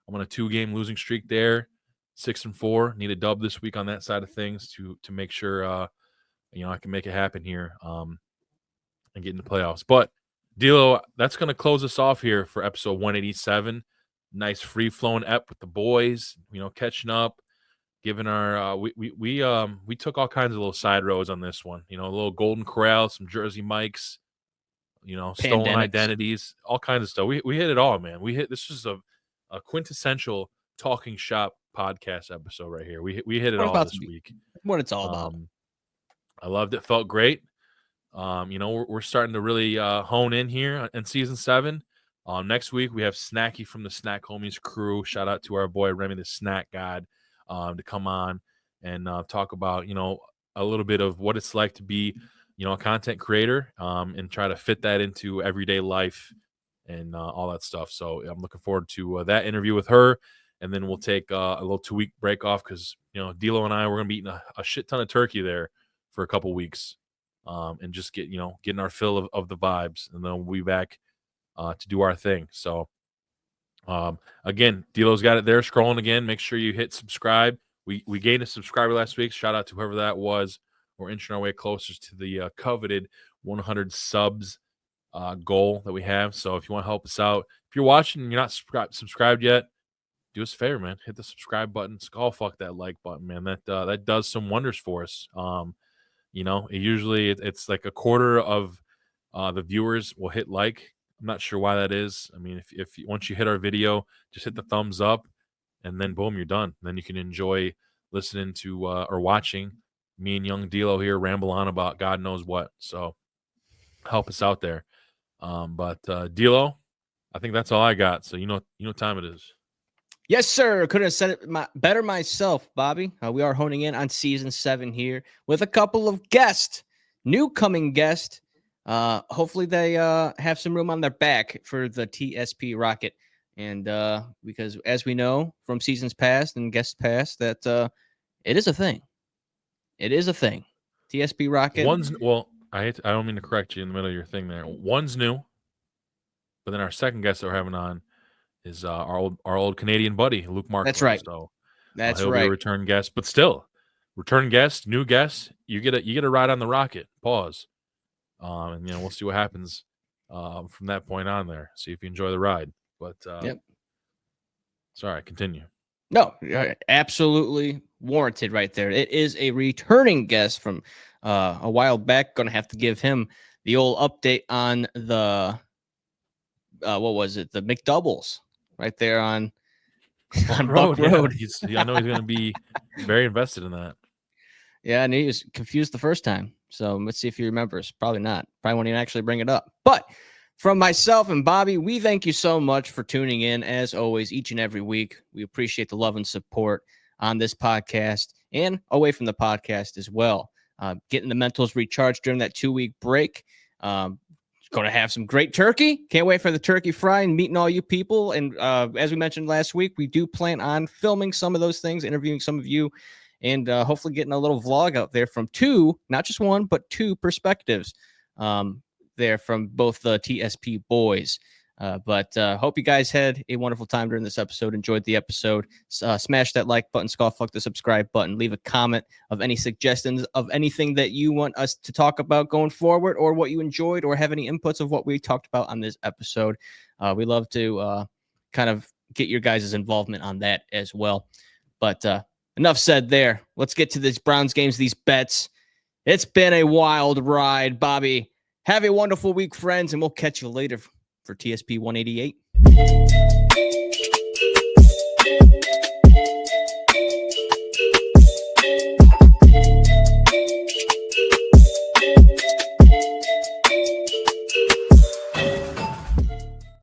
I'm on a 2-game losing streak there. 6-4. Need a dub this week on that side of things to make sure I can make it happen here and get in the playoffs. But D'Lo, that's going to close us off here for episode 187. Nice free flowing ep with the boys. Catching up, giving our we took all kinds of little side roads on this one. A little Golden Corral, some Jersey Mikes. Stolen identities, all kinds of stuff. We hit it all, man. This is a quintessential talking shop podcast episode right here. We hit it all this week. What it's all about. I loved it. Felt great. We're starting to really hone in here in season 7. Next week we have Snacky from the Snack Homies crew. Shout out to our boy Remy the Snack God to come on and talk about a little bit of what it's like to be a content creator and try to fit that into everyday life and all that stuff. So I'm looking forward to that interview with her. And then we'll take a little 2-week break off because, D'Lo and I, we're going to be eating a shit ton of turkey there for a couple weeks and just getting our fill of the vibes. And then we'll be back to do our thing. So again, D'Lo's got it there scrolling again. Make sure you hit subscribe. We gained a subscriber last week. Shout out to whoever that was. We're inching our way closer to the coveted 100 subs goal that we have. So if you want to help us out, if you're watching and you're not subscribed yet, do us a favor, man. Hit the subscribe button. Fuck that like button, man. That does some wonders for us. Usually it's like a quarter of the viewers will hit like. I'm not sure why that is. I mean, if once you hit our video, just hit the thumbs up, and then boom, you're done. Then you can enjoy listening to or watching me and young D'Lo here ramble on about God knows what. So help us out there. But D'Lo, I think that's all I got. So you know what time it is. Yes, sir. Couldn't have said it better myself, Bobby. We are honing in on season 7 here with a couple of guests, new coming guests. Hopefully they have some room on their back for the TSP rocket. And because as we know from seasons past and guests past that it is a thing. It is a thing. TSP rocket. I don't mean to correct you in the middle of your thing there. One's new, but then our second guest that we're having on is our old Canadian buddy, Luke Mark. That's right. So he'll be a return guest, but still, return guest, new guest. You get a ride on the rocket. Pause. And we'll see what happens from that point on there. See if you enjoy the ride. But yep. Sorry, continue. No, absolutely warranted right there. It is a returning guest from a while back. Going to have to give him the old update on the what was it? The McDoubles right there on Buck Road. Yeah. I know he's going to be very invested in that. Yeah, and he was confused the first time. So let's see if he remembers. Probably not. Probably won't even actually bring it up. But from myself and Bobby, we thank you so much for tuning in, as always, each and every week. We appreciate the love and support on this podcast and away from the podcast as well. Getting the mentals recharged during that 2-week break. Going to have some great turkey. Can't wait for the turkey fry and meeting all you people. And as we mentioned last week, we do plan on filming some of those things, interviewing some of you, and hopefully getting a little vlog out there from 2, not just 1, but 2 perspectives. There from both the TSP boys. But hope you guys had a wonderful time during this episode. Enjoyed the episode. Smash that like button, fuck the subscribe button. Leave a comment of any suggestions of anything that you want us to talk about going forward, or what you enjoyed, or have any inputs of what we talked about on this episode. We love to kind of get your guys' involvement on that as well. But enough said there. Let's get to these Browns games, these bets. It's been a wild ride, Bobby. Have a wonderful week, friends, and we'll catch you later for TSP 188.